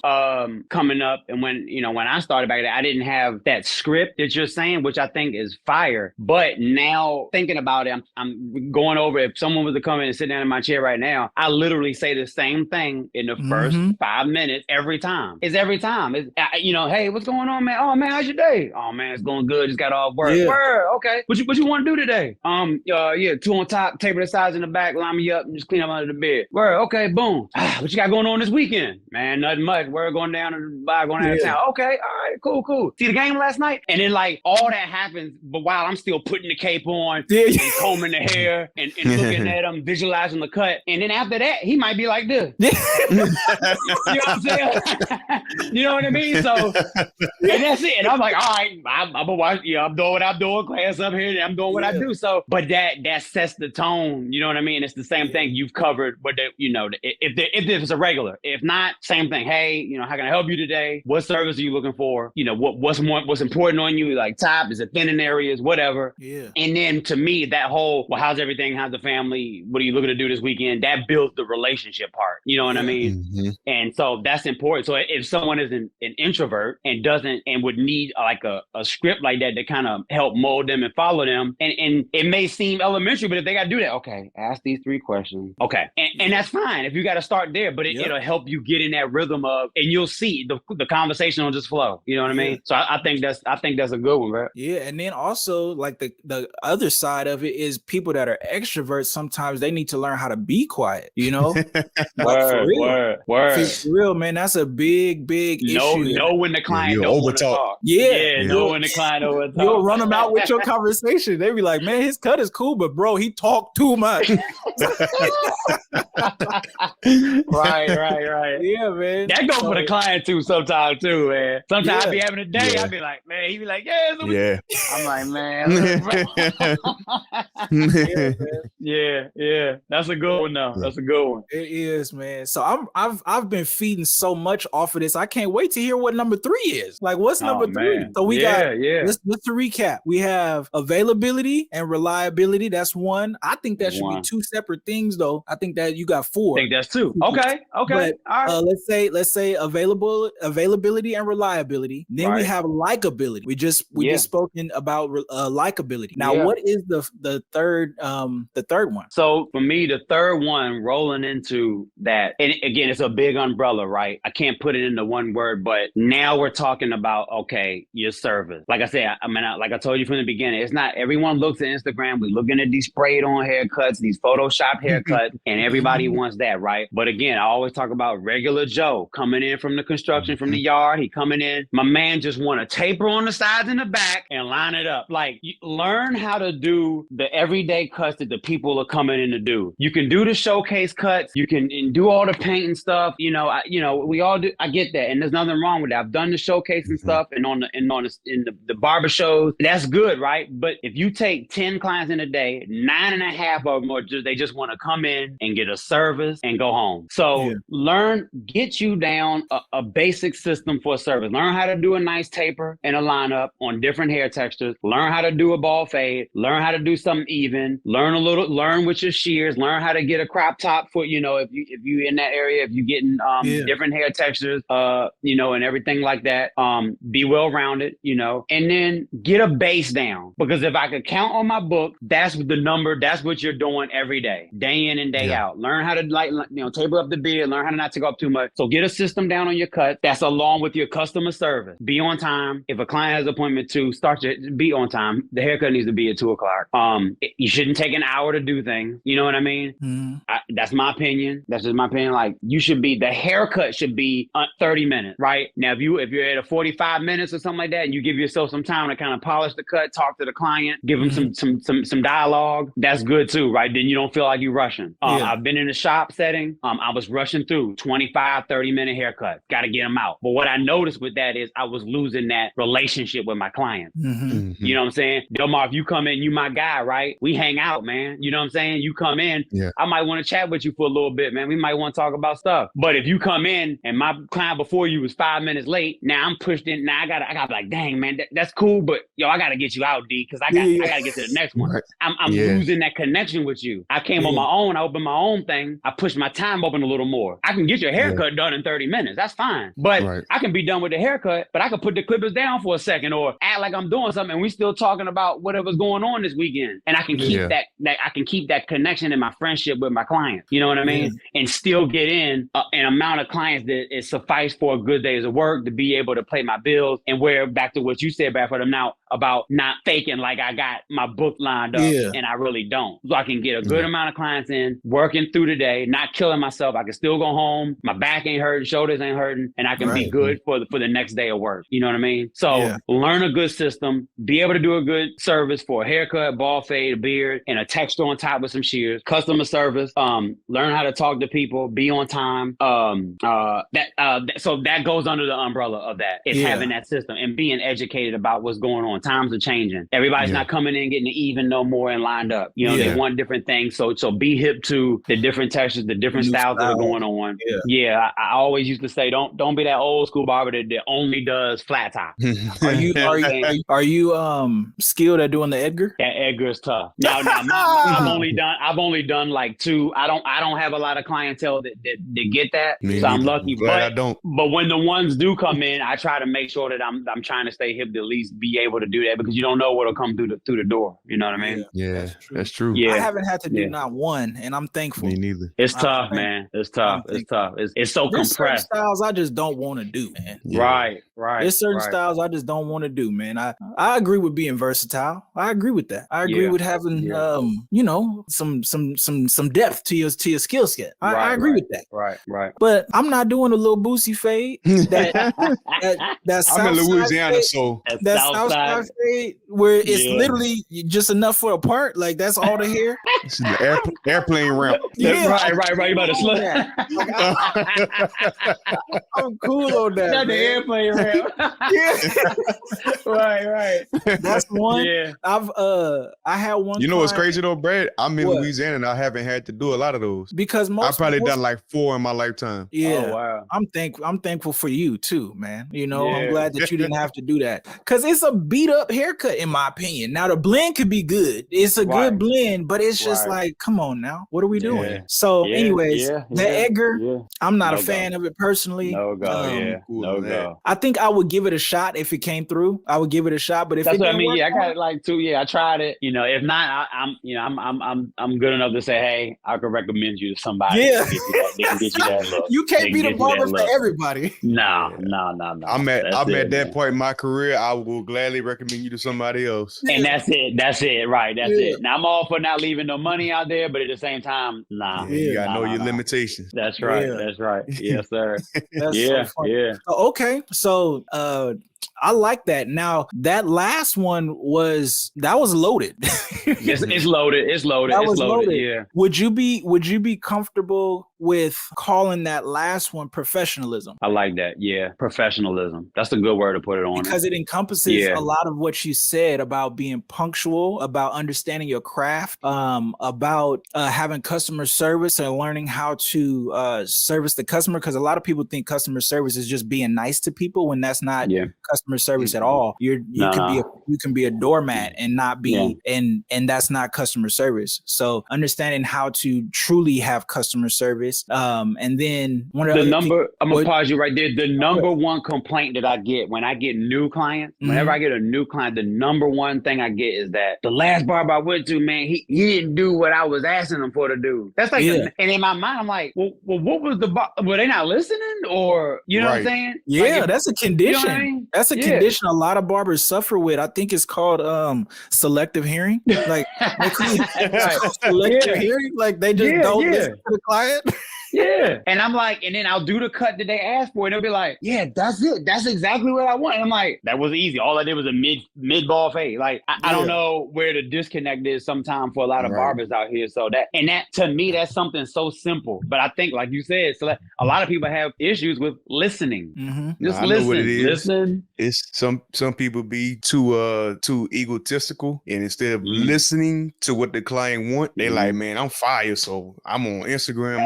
coming up, and when I started back then, I didn't have that script that you're saying, which I think is fire. But now thinking about it, I'm going over, if someone was to come in and sit down in my chair right now, I literally say the same thing in the first 5 minutes every time. It's every time. It's, hey, what's going on, man? Oh, man, how's your day? Oh, man, it's going good. Just got off work. Yeah. Word, okay. What you want to do today? 2 on top, table the sides in the back, line me up, and just clean up under the bed. Word, okay, boom. What you got going on this weekend? Man, nothing much. We're going down to Dubai, going out of town. Okay, all right, cool. See the game last night? And then like all that happens, but while I'm still putting the cape on and combing the hair and looking at him, visualizing the cut. And then after that, he might be like this. You know what I'm saying? You know what I mean? So, and that's it. And I'm like, all right, I'm gonna watch. I'm doing what I'm doing. Class up here, and I'm doing what I do. So, but that sets the tone. You know what I mean? It's the same thing you've covered. But if it's a regular, if not, same thing. Hey, how can I help you today? What service are you looking for? What's important on you? Like top, is it thinning areas, whatever. Yeah. And then to me, that whole, well, how's everything? How's the family? What are you looking to do this weekend? That builds the relationship part. You know what I mean? Mm-hmm. And so that's important. So if someone is an introvert and would need like a script like that to kind of help mold them and follow them, and it may seem elementary, but if they got to do that, okay, ask these 3 questions. Okay. And that's fine if you got to start there, but it'll help you get in that rhythm of, and you'll see the conversation will just flow. You know what I mean? So I think that's a good one, right? Yeah. And then also like the other side of it is people that are extroverts, sometimes they need to learn how to be quiet, Word. For real, man. That's a big issue. Know when the client don't want to talk. Know when the client don't want to talk. You'll run them out with your conversation. They be like, man, his cut is cool, but bro, he talked too much. Right. Yeah, man. That goes for the client too sometimes too, man. Sometimes I be having a day, I be like, man, he be like, yeah. I'm like, man. Yeah. That's a good one though. That's a good one. It is, man. So I've been feeding so much off of this. I can't wait to hear what number 3 is. Like, what's number 3? So we got. Let's to recap. We have availability and reliability. That's 1. I think that should be 2 separate things, though. I think that you got 4. I think that's 2. Okay. But, all right. Let's say availability and reliability. Then we have likability. We just spoken about likability. Now, what is the third one? So for me, the third one rolling into that, and again, it's a big umbrella, right? I can't put it into one word, but now we're talking about, okay, your service. Like I said, like I told you from the beginning, it's not everyone looks at Instagram. We're looking at these sprayed on haircuts, these Photoshop haircuts, and everybody wants that, right? But again, I always talk about regular Joe coming in from the construction, from the yard. He coming in. My man just want to taper on the sides and the back and line it up. Like, learn how to do the everyday cuts that the people are coming in to do. You can do the showcase cuts. You can do all the paint and stuff. We all do. I get that, and there's nothing wrong with that. I've done the showcase and stuff, and on the barber shows. That's good, right? But if you take 10 clients in a day, 9.5 of them they just want to come in and get a service and go home. So get you down a basic system for a service. Learn how to do a nice taper and a lineup on different hair textures. Learn how to do a ball fade. Learn how to do something even. Learn with your shears. Learn how to get a crop top for, if you in that area, if you getting different hair textures, and everything like that. Be well rounded, and then get a base down. Because if I could count on my book, that's the number. That's what you're doing every day in and day out. Learn how to taper up the beard. Learn how to not take off too much. So get a system down on your cut. That's along with your customer service. Be on time. If a client has an appointment to be on time. The haircut needs to be at 2:00. You shouldn't take an hour to do things. You know what I mean? That's my opinion. That's just my opinion. Like, the haircut should be 30 minutes, right? Now, if you're at a 45 minutes or something like that, and you give yourself some time to kind of polish the cut, talk to the client, give them some dialogue, that's good too, right? Then you don't feel like you're rushing. I've been in a shop setting. I was rushing through 25, 30-minute haircuts. Got to get them out. But what I noticed with that is I was losing that relationship with my client. You know what I'm saying? Delmar, if you come in, you my guy, right? We hang out, man. You know what I'm saying? You come in, I might want to chat with you for a little bit, man. We might want to talk about stuff. But if you come in and my client before you was 5 minutes late, now I'm pushed in. Now I gotta be like, dang, man, that's cool, but I gotta get you out, D, because I gotta get to the next one. I'm losing that connection with you. I came on my own. I opened my own thing. I pushed my time open a little more. I can get your haircut done in 30 minutes. That's fine. But I can be done with the haircut, but I can put the clippers down for a second or act like I'm doing something, and we still talking about whatever's going on this weekend. And I can keep that connection and my friendship with my clients. You know what I mean? And still get in an amount of clients that it suffice for a good days of work to be able to pay my bills. And where back to what you said, Bradford, now about not faking like I got my book lined up and I really don't. So I can get a good amount of clients in, working through the day, not killing myself. I can still go home. My back ain't hurting, shoulders ain't hurting, and I can be good for the next day of work. You know what I mean? So learn a good system, be able to do a good service for a haircut, ball fade, a beard, and a texture on top with some shears, customer service, learn how to talk to people, be on time. So that goes under the umbrella of that. It's having that system and being educated about what's going on. Times are changing. Everybody's not coming in getting even no more and lined up. They want different things. So be hip to the different textures, the different styles that are going on. I always used to say, don't be that old school barber that only does flat top. Are you skilled at doing the Edgar? That Edgar is tough. Now I've only done like 2. I don't have a lot of clientele that get that. So I'm lucky. But I don't. But when the ones do come in, I try to make sure that I'm trying to stay hip to at least be able to do that, because you don't know what'll come through the door. You know what I mean? Yeah, that's true. I haven't had to do not one, and I'm thankful. Me neither. It's tough, man. It's tough. It's so There's compressed. certain styles I just don't want to do, man. Right. There's certain styles I just don't want to do, man. I agree with being versatile. I agree with that. I agree with having some depth to your skill set. I agree with that. Right. But I'm not doing a little boosie fade. That I'm in Louisiana, so that Southside side fade where it's literally just enough for a part? Like that's all the hair? This is the airplane ramp. Yeah, right. You about to slow. I'm cool on that. Not the airplane ramp. right. That's one. Yeah. I had one. You know what's client- crazy though, Brad? I'm in What? Louisiana and I haven't had to do a lot of those. Because I've probably done like 4 in my lifetime. Yeah. Oh, wow. I'm thankful for you too, man. You know, I'm Yeah. glad that you didn't have to do that. Cause it's a beat up haircut, in my opinion. Now the blend could be good. It's a good blend, but it's just like, come on now. What are we doing? Yeah. So, Yeah, anyways, yeah, the yeah, Edgar, yeah. I'm not No a fan of it personally. No go. cool No with that. go. I think I would give it a shot if it came through. I would give it a shot, but if That's it what I didn't mean. work Yeah, I out- got it like 2. Yeah, I tried it. You know, if not, I'm good enough to say, hey, I could recommend you to somebody. Yeah. They can get you that look. You can't They be can the get you that barber for look. everybody. No. I'm at That's that man. point in my career. I will gladly recommend you to somebody else. And that's it. Right. That's Yeah. it. Now I'm all for not leaving no money out there, but at the same time, nah. Yeah, you gotta Nah, know nah, your nah. limitations. That's right. Yeah. That's right. Yes, sir. That's Yeah. so funny. Yeah. Okay, so I like that. Now that last one was loaded. It's loaded. It's loaded. That It's was loaded. loaded. Yeah. Would you be comfortable with calling that last one professionalism? I like that. Yeah. Professionalism. That's a good word to put it on. Because it encompasses Yeah. a lot of what you said about being punctual, about understanding your craft, about having customer service and learning how to service the customer. Because a lot of people think customer service is just being nice to people when that's not customer service at all. You can be a doormat and not be and that's not customer service. So understanding how to truly have customer service. And then one of the other number, things- I'm gonna what- pause you right there. The number one complaint that I get when I get new clients, whenever I get a new client, the number one thing I get is that the last barber I went to, man, he didn't do what I was asking him for to do. That's like, and in my mind, I'm like, well, what was were they not listening? Or, you know what I'm saying? Yeah, Like, that's a condition. You know what I mean? That's a condition a lot of barbers suffer with. I think it's called selective hearing. Like selective hearing. Like they just don't listen to the client. Yeah. And I'm like, and then I'll do the cut that they asked for, and they'll be like, yeah, that's it. That's exactly what I want. And I'm like, that was easy. All I did was a mid ball fade. Like, I don't know where the disconnect is sometimes for a lot of barbers out here. So that to me, that's something so simple. But I think, like you said, so a lot of people have issues with listening. Just listen. Know what it is. Listen. It's some people be too egotistical, and instead of listening to what the client want, they like, man, I'm fired, so I'm on Instagram.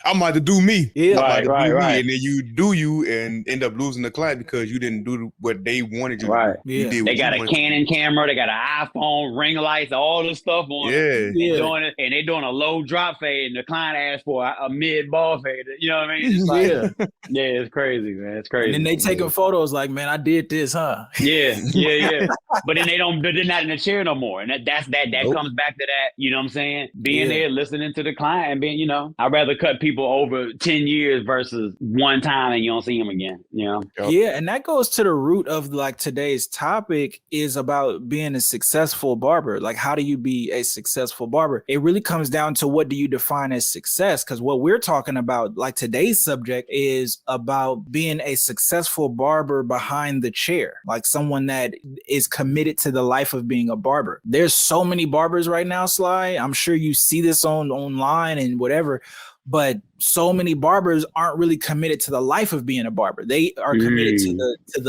I'm about to do me. Yeah, right. And then you do you and end up losing the client because you didn't do what they wanted you to do. You did They what got you a wanted. Canon camera, they got an iPhone, ring lights, all this stuff on. Yeah. Doing it, and they doing a low drop fade, and the client asked for a mid ball fade. You know what I mean? It's like, it's crazy, man. It's crazy. And then they taking photos like, man, I did this, huh? Yeah. But then they're not in the chair no more. And that comes back to that, you know what I'm saying? Being there, listening to the client and being, I'd rather cut people over 10 years versus one time and you don't see them again, Yeah. And that goes to the root of like today's topic is about being a successful barber. Like, how do you be a successful barber? It really comes down to what do you define as success? Because what we're talking about, like today's subject is about being a successful barber behind the chair, like someone that is committed to the life of being a barber. There's so many barbers right now, SLY. I'm sure you see this online and whatever, but so many barbers aren't really committed to the life of being a barber. They are committed to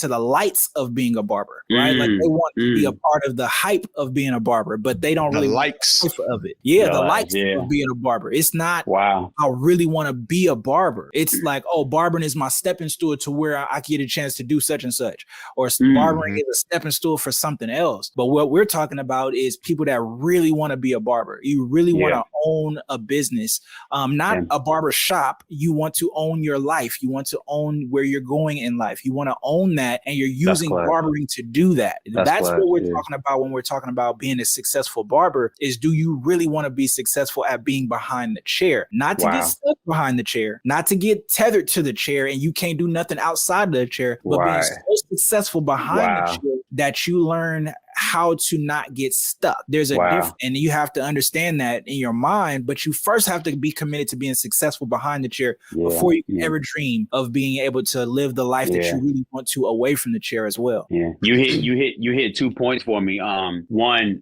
the lights of being a barber, right? Like they want to be a part of the hype of being a barber, but they don't really likes want the life of it. Yeah, the likes of being a barber. It's not, I really want to be a barber. It's like, oh, barbering is my stepping stool to where I get a chance to do such and such, or barbering is a stepping stool for something else. But what we're talking about is people that really want to be a barber. You really want to own a business, not a barber shop. You want to own your life. You want to own where you're going in life. You want to own that, and you're using barbering to do that. That's what we're talking about when we're talking about being a successful barber. Is do you really want to be successful at being behind the chair? Not to get stuck behind the chair, not to get tethered to the chair and you can't do nothing outside of the chair, but being so successful behind the chair that you learn how to not get stuck. There's a difference, and you have to understand that in your mind, but you first have to be committed to being successful behind the chair before you can ever dream of being able to live the life that you really want to away from the chair as well. Yeah. You hit 2 points for me. One,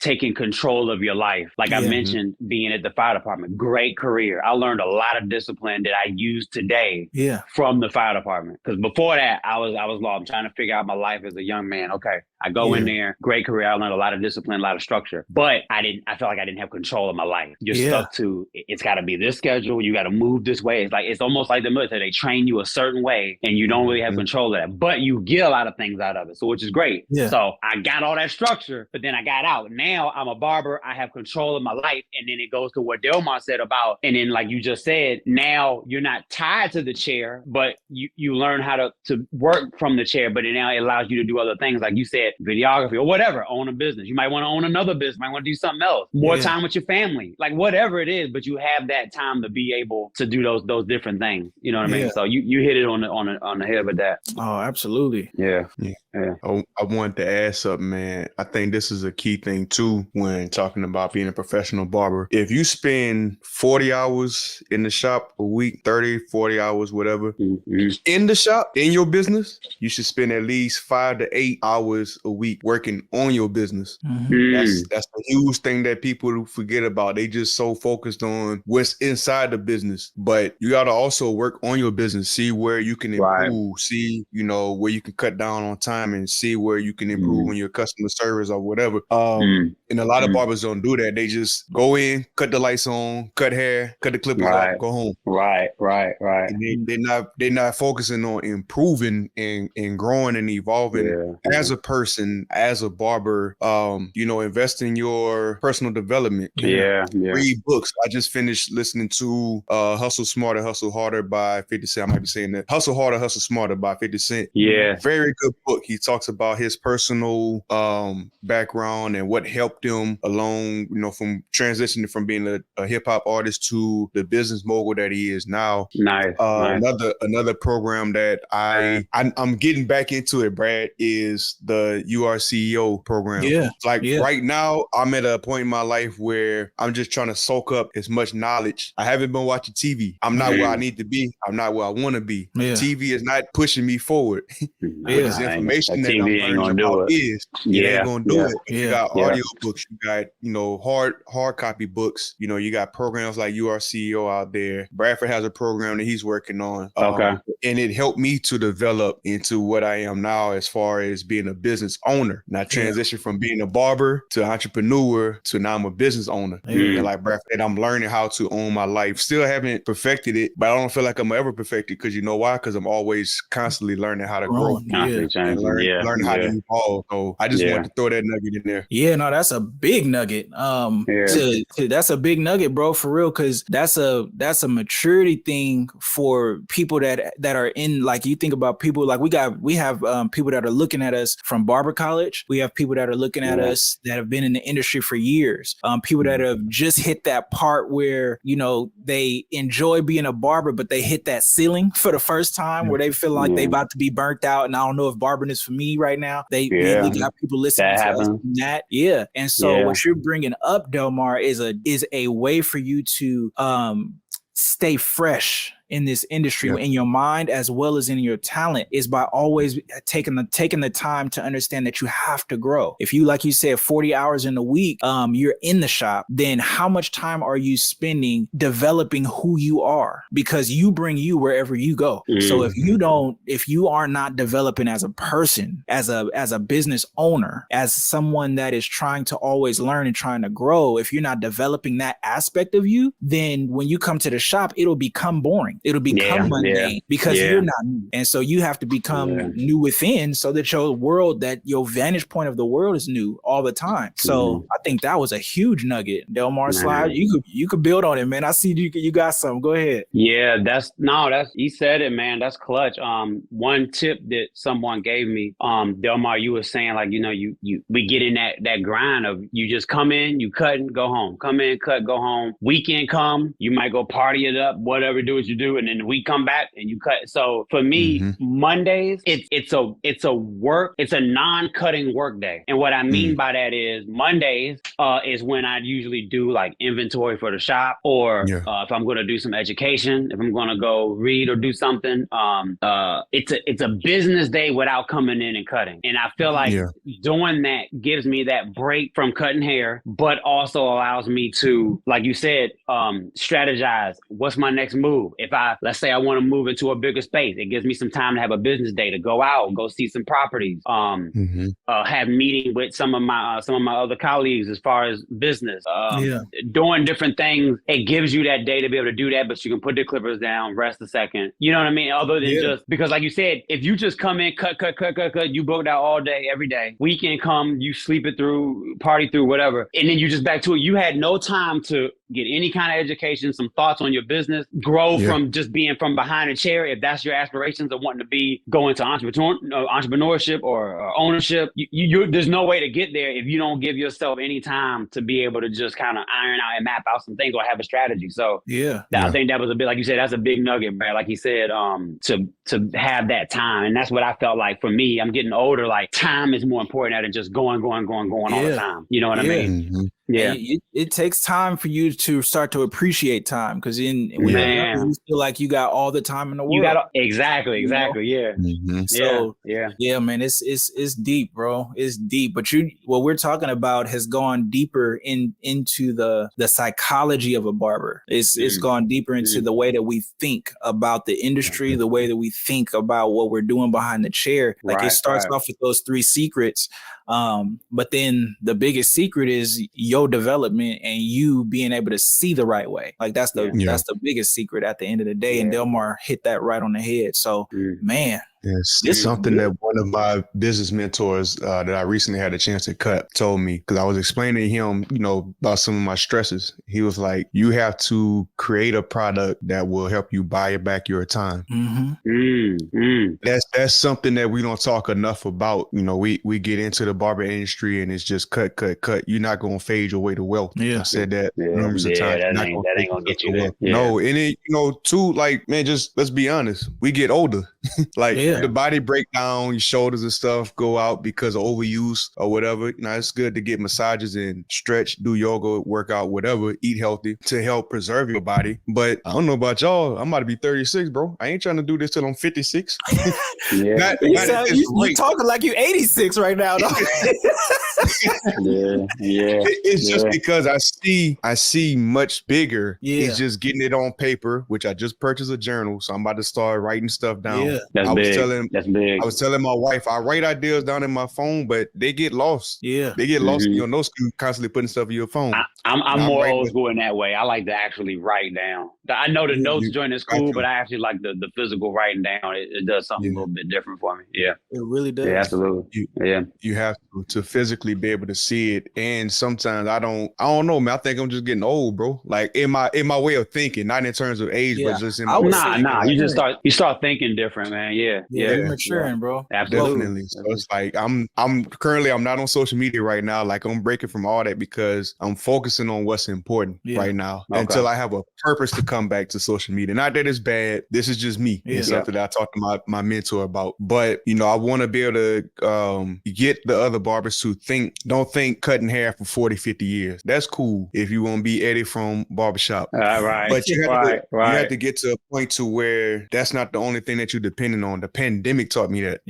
taking control of your life. Like I mentioned, being at the fire department, great career. I learned a lot of discipline that I use today from the fire department. Because before that, I was lost. I'm trying to figure out my life as a young man. Okay, I go in there, great career. I learned a lot of discipline, a lot of structure. But I felt like I didn't have control of my life. You're stuck to, it's got to be this schedule. You got to move this way. It's almost like the military. They train you a certain way and you don't really have control of that. But you get a lot of things out of it. So which is great. Yeah. So I got all that structure, but then I got out. Now I'm a barber. I have control of my life. And then it goes to what Delmar said about, and then like you just said, now you're not tied to the chair, but you learn how to work from the chair, but now it allows you to do other things. Like you said, videography or whatever, own a business. You might want to own another business, might want to do something else, more time with your family, like whatever it is, but you have that time to be able to do those different things. You know what I mean? So you hit it on the head with that. Oh, absolutely. Yeah. Oh, I wanted to add something, man. I think this is a key thing too when talking about being a professional barber. If you spend 40 hours in the shop a week, 30, 40 hours, whatever, in the shop, in your business, you should spend at least 5 to 8 hours a week working on your business. That's a huge thing that people forget about. They just so focused on what's inside the business, but you got to also work on your business, see where you can improve, see, where you can cut down on time and see where you can improve on your customer service or whatever. And a lot of barbers don't do that. They just go in, cut the lights on, cut hair, cut the clippers off, go home. Right. And they're not focusing on improving and growing and evolving as a person, as a barber. Invest in your personal development. Read books. I just finished listening to Hustle Smarter, Hustle Harder by 50 Cent. I might be saying that. Hustle Harder, Hustle Smarter by 50 Cent. Yeah. Very good book. He talks about his personal background and what helped him along, from transitioning from being a hip hop artist to the business mogul that he is now. Nice. Another program that I'm getting back into it, Brad, is the URCEO program. Right now, I'm at a point in my life where I'm just trying to soak up as much knowledge. I haven't been watching TV. I'm not where I need to be. I'm not where I want to be. TV is not pushing me forward. Because the information that I'm learning about is ain't gonna do it. You got audio books, you got hard copy books. You got programs like URCEO out there. Bradford has a program that he's working on. And it helped me to develop into what I am now as far as being a business owner. And I transitioned from being a barber to entrepreneur to now I'm a business owner. And like Bradford, and I'm learning how to own my life. Still haven't perfected it, but I don't feel like I'm ever perfected because you know why? Because I'm always constantly learning how to grow. And learn how to evolve. So I just wanted to throw that nugget in there. Yeah, no, that's a big nugget. That's a big nugget, bro, for real, because that's a maturity thing for people that are in, like, you think about people like we have people that are looking at us from barber college. We have people that are looking at us that have been in the industry for years. People that have just hit that part where they enjoy being a barber, but they hit that ceiling for the first time where they feel like they about to be burnt out, and I don't know if barbering is for me right now. They got people listening to us from that. And so what you're bringing up, Delmar, is a way for you to stay fresh in this industry, in your mind as well as in your talent, is by always taking the time to understand that you have to grow. If you, like you said, 40 hours in a week, you're in the shop, then how much time are you spending developing who you are? Because you bring you wherever you go. So if you are not developing as a person, as a business owner, as someone that is trying to always learn and trying to grow, if you're not developing that aspect of you, then when you come to the shop, it'll become boring. It'll become mundane because you're not new. And so you have to become new within so that your vantage point of the world is new all the time. So I think that was a huge nugget. Delmar, Slide, you could build on it, man. I see you got something. Go ahead. Yeah, he said it, man. That's clutch. One tip that someone gave me, Delmar, you were saying, like, we get in that grind of you just come in, you cut and go home. Come in, cut, go home. Weekend come, you might go party it up, whatever, do what you do. do, and then we come back and you cut. So for me, Mondays, it's a non-cutting work day. And what I mean by that is Mondays is when I usually do like inventory for the shop, or if I'm going to do some education, if I'm going to go read or do something. It's a business day without coming in and cutting. And I feel like doing that gives me that break from cutting hair, but also allows me to, like you said, strategize. What's my next move? If let's say I want to move into a bigger space, it gives me some time to have a business day to go out, go see some properties, have meeting with some of my other colleagues as far as business, doing different things. It gives you that day to be able to do that, but you can put the clippers down, rest a second. You know what I mean? Other than just, because like you said, if you just come in, cut, you booked out all day, every day. Weekend come, you sleep it through, party through, whatever. And then you just back to it. You had no time to get any kind of education, some thoughts on your business, grow from just being from behind a chair. If that's your aspirations of wanting to go into entrepreneurship or ownership, there's no way to get there if you don't give yourself any time to be able to just kind of iron out and map out some things or have a strategy. So I think that was a bit, like you said, that's a big nugget, man. Like you said, to have that time. And that's what I felt like for me. I'm getting older, like time is more important than just going all the time. You know what I mean? Yeah, it takes time for you to start to appreciate time, because when you're young, you feel like you got all the time in the world. You got exactly. Yeah. So man, it's deep, bro. It's deep. But what we're talking about has gone deeper into the psychology of a barber. It's gone deeper into the way that we think about the industry, the way that we think about what we're doing behind the chair. Like it starts off with those 3 secrets. But then the biggest secret is your development and you being able to see the right way. Like that's the biggest secret at the end of the day. And Delmar hit that right on the head. So man, it's something that one of my business mentors that I recently had a chance to cut told me, because I was explaining to him, about some of my stresses. He was like, you have to create a product that will help you buy back your time. That's something that we don't talk enough about. We get into the barber industry and it's just cut. You're not going to fade your way to wealth. I said that numerous of times. That ain't going to get you there. No, and it, too, like, man, just let's be honest. We get older. Like the body breakdown, your shoulders and stuff go out because of overuse or whatever. It's good to get massages and stretch, do yoga, work out, whatever, eat healthy to help preserve your body. But I don't know about y'all. I'm about to be 36, bro. I ain't trying to do this till I'm 56. You talking like you 86 right now, though. It's just because I see much bigger. It's just getting it on paper, which I just purchased a journal, so I'm about to start writing stuff down. That's big. I was telling my wife, I write ideas down in my phone, but they get lost. They get lost in your notes. You constantly putting stuff in your phone. I'm more old school in that way. I like to actually write down. I know the notes join is cool, but I actually like the physical writing down. It does something a little bit different for me. Yeah, it really does. Yeah, absolutely. You have to physically be able to see it. And sometimes I don't know, man. I think I'm just getting old, bro. Like in my way of thinking, not in terms of age, but just in my you just start thinking different, man. You're maturing, bro. Absolutely. Definitely. So it's like I'm not on social media right now. Like I'm breaking from all that because I'm focusing on what's important right now until I have a purpose to come back to social media. Not that it's bad. This is just me. It's something that I talked to my mentor about. But I want to be able to get the other barbers to don't think cutting hair for 40, 50 years. That's cool if you want to be Eddie from barbershop. Right. But you have to get to a point to where that's not the only thing that you're depending on. The pandemic taught me that.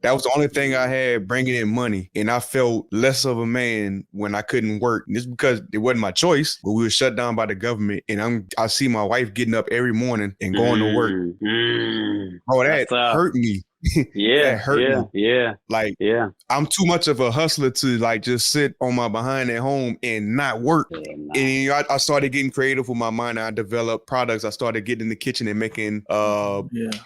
That was the only thing I had bringing in money. And I felt less of a man when I couldn't work. And it's because it wasn't my choice, but we were shut down by the government. And I see my wife getting up every morning and going to work. Bro, that hurt me. That hurt me. I'm too much of a hustler to like just sit on my behind at home and not work. And I started getting creative with my mind. I developed products. I started getting in the kitchen and making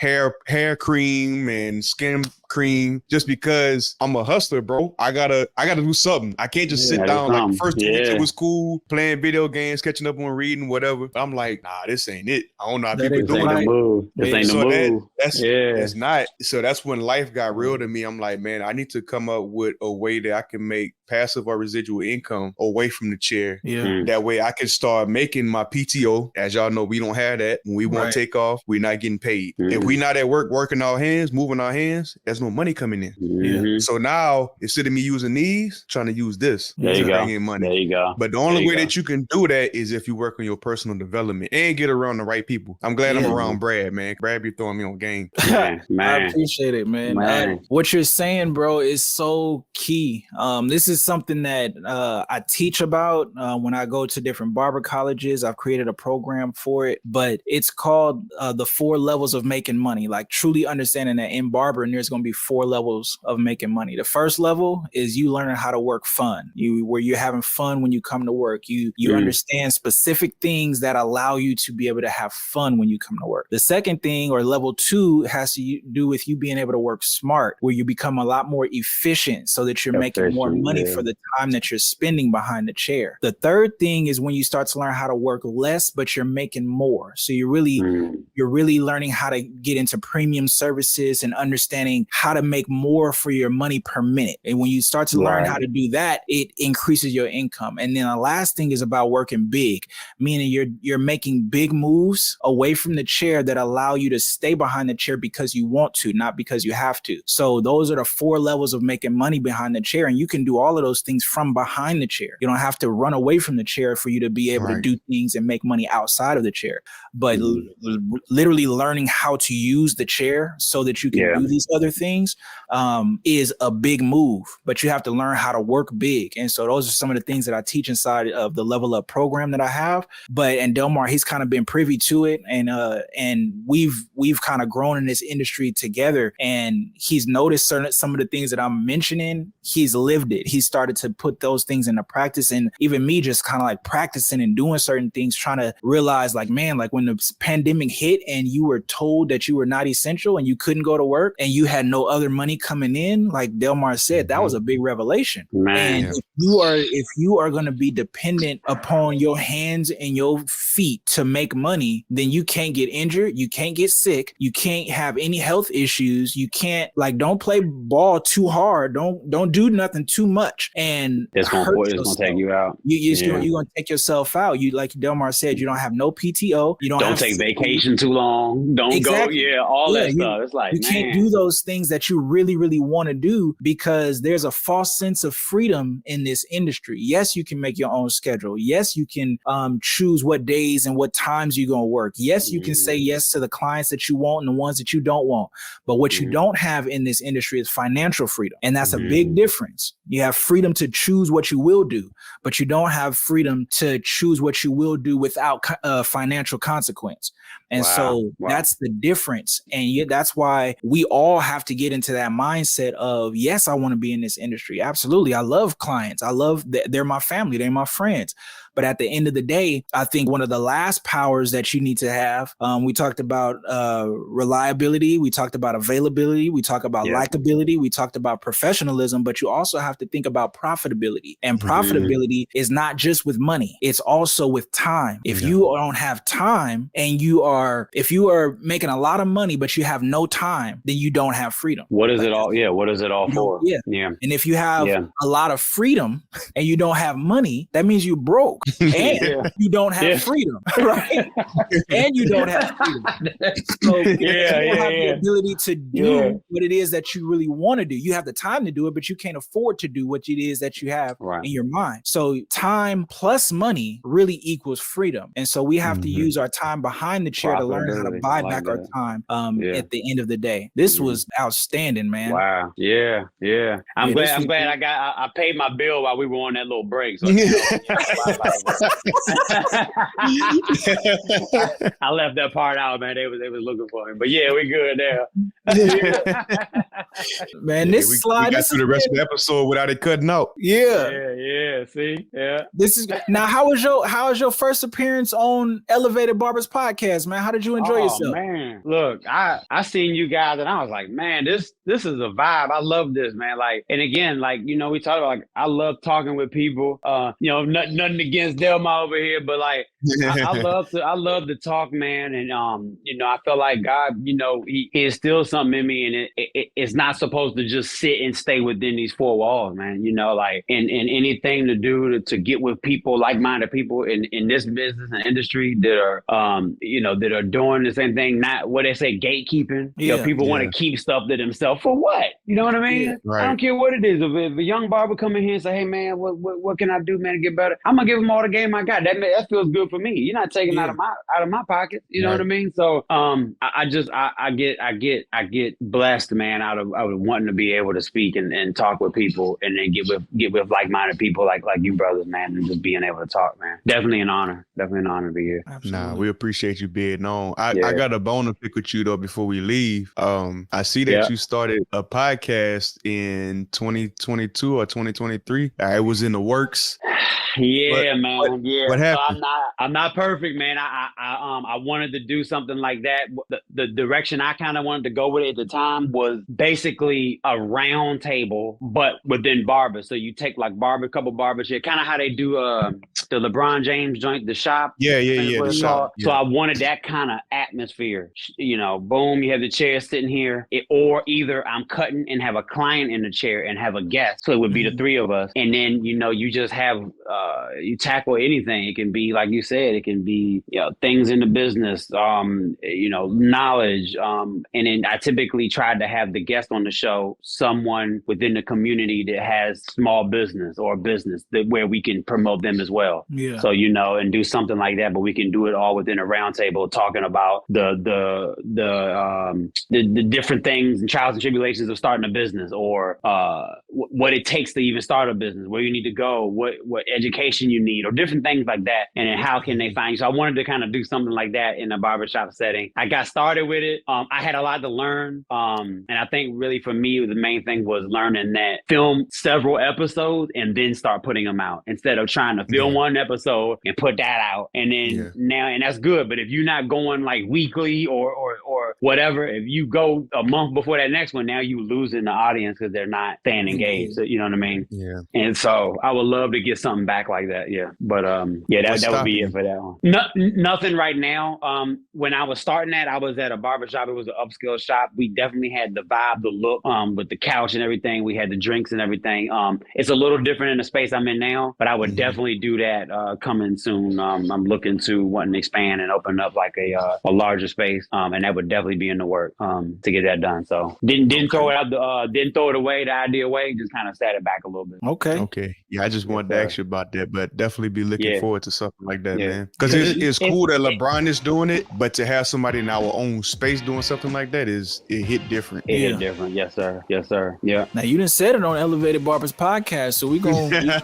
hair cream and skin cream just because I'm a hustler, bro. I gotta do something. I can't just sit down. Like the first 2 weeks it was cool, playing video games, catching up on reading, whatever. I'm like, nah, this ain't it. I don't know how people do it. This ain't the move. That's not. So that's when life got real to me. I'm like, man, I need to come up with a way that I can make passive or residual income away from the chair. Yeah. That way I can start making my PTO. As y'all know, we don't have that. When we want to take off, we're not getting paid. If we not at work working our hands, moving our hands, there's no money coming in. Yeah. So now, instead of me using these, trying to use this there you to go. bring in money. There you go. But the only way that you can do that is if you work on your personal development and get around the right people. I'm glad I'm around Brad, man. Brad be throwing me on game. Man. I appreciate it, man. What you're saying, bro, is so key. This is something that I teach about when I go to different barber colleges. I've created a program for it, but it's called the 4 levels of making money. Like truly understanding that in barbering, there's going to be 4 levels of making money. The first level is you learning how to work fun. Where you're having fun when you come to work. You understand specific things that allow you to be able to have fun when you come to work. The second thing, or level 2, has to do with you being able to work smart, where you become a lot more efficient so that you're making more money for the time that you're spending behind the chair. The third thing is when you start to learn how to work less, but you're making more. So you're really learning how to get into premium services and understanding how to make more for your money per minute. And when you start to learn how to do that, it increases your income. And then the last thing is about working big, meaning you're making big moves away from the chair that allow you to stay behind the chair because you want to, not because you have to. So those are the 4 levels of making money behind the chair. And you can do all of those things from behind the chair. You don't have to run away from the chair for you to be able to do things and make money outside of the chair. But literally learning how to use the chair so that you can do these other things is a big move, but you have to learn how to work big. And so those are some of the things that I teach inside of the Level Up program that I have. And Delmar, he's kind of been privy to it. And we've kind of grown in this industry together, and he's noticed some of the things that I'm mentioning. He's lived it. He started to put those things into practice, and even me just kind of like practicing and doing certain things, trying to realize like, man, like when the pandemic hit and you were told that you were not essential and you couldn't go to work and you had no other money coming in, like Delmar said, that was a big revelation. Man. And if you are going to be dependent upon your hands and your feet to make money, then you can't get injured. You can't get sick. You can't have any health issues. You can't don't play ball too hard. Don't do nothing too much. And it's going to take you out. You're going to take yourself out. You, like Delmar said, you don't have no PTO. You don't take vacation too long. Don't go. Yeah. All that stuff. It's like, you can't do those things that you really, really want to do because there's a false sense of freedom in this industry. Yes, you can make your own schedule. Yes, you can choose what days and what times you're going to work. Yes, you can say yes to the clients that you want and the ones that you don't want. But what you don't have in this industry is financial freedom. And that's a big difference. You have freedom to choose what you will do, but you don't have freedom to choose what you will do without financial consequence. And that's the difference. And that's why we all have to get into that mindset of, yes, I want to be in this industry. Absolutely. I love clients. I love they're my family. They're my friends. But at the end of the day, I think one of the last powers that you need to have, we talked about reliability. We talked about availability. We talked about likability. We talked about professionalism, but you also have to think about profitability. And profitability is not just with money. It's also with time. If you don't have time and if you are making a lot of money, but you have no time, then you don't have freedom. What is it all? Yeah. What is it all for? Yeah. And if you have a lot of freedom and you don't have money, that means you're broke. And you don't have freedom, right? And you don't have freedom. So you don't have the ability to do what it is that you really want to do. You have the time to do it, but you can't afford to do what it is that you have in your mind. So time plus money really equals freedom. And so we have to use our time behind the chair to learn how to buy back our time at the end of the day. This was outstanding, man. Wow. Yeah. I'm glad I paid my bill while we were on that little break. So I left that part out, man. They was looking for him, but yeah, we good there. Man, this we slide. got through the rest of the episode without it cutting out. Yeah. See, yeah. This is now. How was your first appearance on Elevated Barbers Podcast, man? How did you enjoy yourself? Man, look, I seen you guys and I was like, man, this is a vibe. I love this, man. Like, and again, like, you know, we talked about, like, I love talking with people. You know, nothing against Delmar over here, but like, I love to talk, man. And you know, I feel like God, you know, he instilled something in me, and it's not supposed to just sit and stay within these four walls, man. You know, like, and anything to do to get with people, like-minded people in this business and industry that are you know, that are doing the same thing, not what they say, gatekeeping. You know, people want to keep stuff to themselves for what? You know what I mean? Yeah, right. I don't care what it is. If a young barber come in here and say, hey man, what can I do, man, to get better? I'm gonna give them all the game I got. That feels good for me. You're not taking out of my pocket. You know what I mean? So I get blessed, man, out of wanting to be able to speak and talk with people, and then get with like-minded people like you brothers, man, and just being able to talk, man. Definitely an honor to be here. Absolutely. Nah, we appreciate you being on. I got a bone to pick with you though before we leave. I see that you started a podcast in 2022 or 2023. It was in the works. Yeah, man. What happened? So I'm not perfect, man. I wanted to do something like that. The direction I kind of wanted to go with it at the time was basically a round table, but within barbers. So you take like a couple barbers here, kind of how they do the LeBron James joint, the shop. Yeah. The shop. So I wanted that kind of atmosphere. You know, boom, you have the chair sitting here, or either I'm cutting and have a client in the chair and have a guest. So it would be the three of us, and then you know you just have. You tackle anything. It can be, like you said, it can be, you know, things in the business, you know, knowledge. And then I typically tried to have the guest on the show, someone within the community that has small business or business where we can promote them as well. Yeah. So, you know, and do something like that, but we can do it all within a round table, talking about the different things and trials and tribulations of starting a business, or what it takes to even start a business, where you need to go, what education you need, or different things like that, and then how can they find you. So I wanted to kind of do something like that in a barbershop setting. I got started with it. I had a lot to learn, and I think really for me the main thing was learning that film several episodes and then start putting them out, instead of trying to film one episode and put that out and then now, and that's good, but if you're not going like weekly or whatever, if you go a month before that next one, now you losing the audience because they're not staying engaged. So, you know what I mean? Yeah. And so I would love to get something back like that. Yeah. But that would be it for that one. Nothing right now. When I was starting that, I was at a barbershop. It was an upscale shop. We definitely had the vibe, the look, with the couch and everything. We had the drinks and everything. It's a little different in the space I'm in now, but I would definitely do that coming soon. I'm looking to wanting to expand and open up like a larger space. And that would definitely be in the work to get that done. So didn't throw it out didn't throw it away, the idea away, just kind of sat it back a little bit. Okay. Yeah, I just wanted to ask you about that, but definitely be looking forward to something like that, man. Because it's cool that LeBron is doing it, but to have somebody in our own space doing something like that it hit different. It hit different. Yes, sir. Yeah. Now you done said it on Elevated Barbers Podcast, so we gonna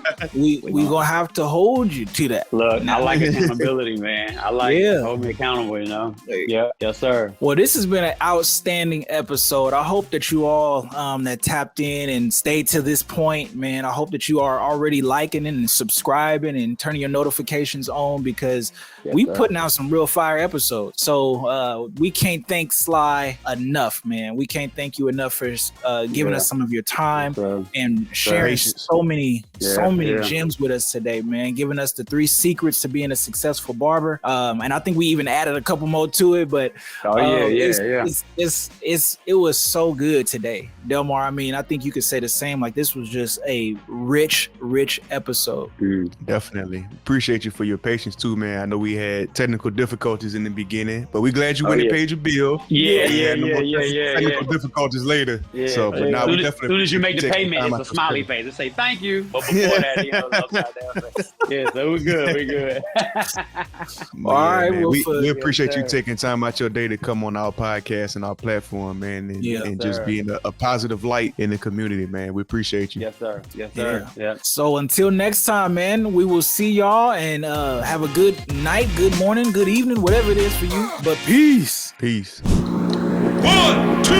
have to hold you to that. Look, I like accountability, man. I like hold me accountable, you know. Yeah, yes, sir. Well, this has been an outstanding episode. I hope that you all that tapped in and stayed to this point, man. I hope that you are already liking and subscribing and turning your notifications on, because we putting out some real fire episodes. So we can't thank SLY enough, man. We can't thank you enough for giving us some of your time and sharing so many gems with us today, man. Giving us the 3 secrets to being a successful barber. And I think we even added a couple more to it, but it was so good today, Delmar. I mean, I think you could say the same. Like, this was just a rich episode. Definitely appreciate you for your patience too, man. I know we had technical difficulties in the beginning, but we glad you went and paid your bill. Technical difficulties later. So, but now we definitely. As soon as you make the payment, it's a smiley face. It say thank you, but before that, it was upside down. Yeah, so we good. All right, man. well, We appreciate you sir. taking time out your day to come on our podcast and our platform, man, and just sir. being a positive light in the community, man. We appreciate you. Yes, sir. Yeah. So until next time, man, we will see y'all and have a good night, good morning, good evening, whatever it is for you. But peace. Peace. 1, 2,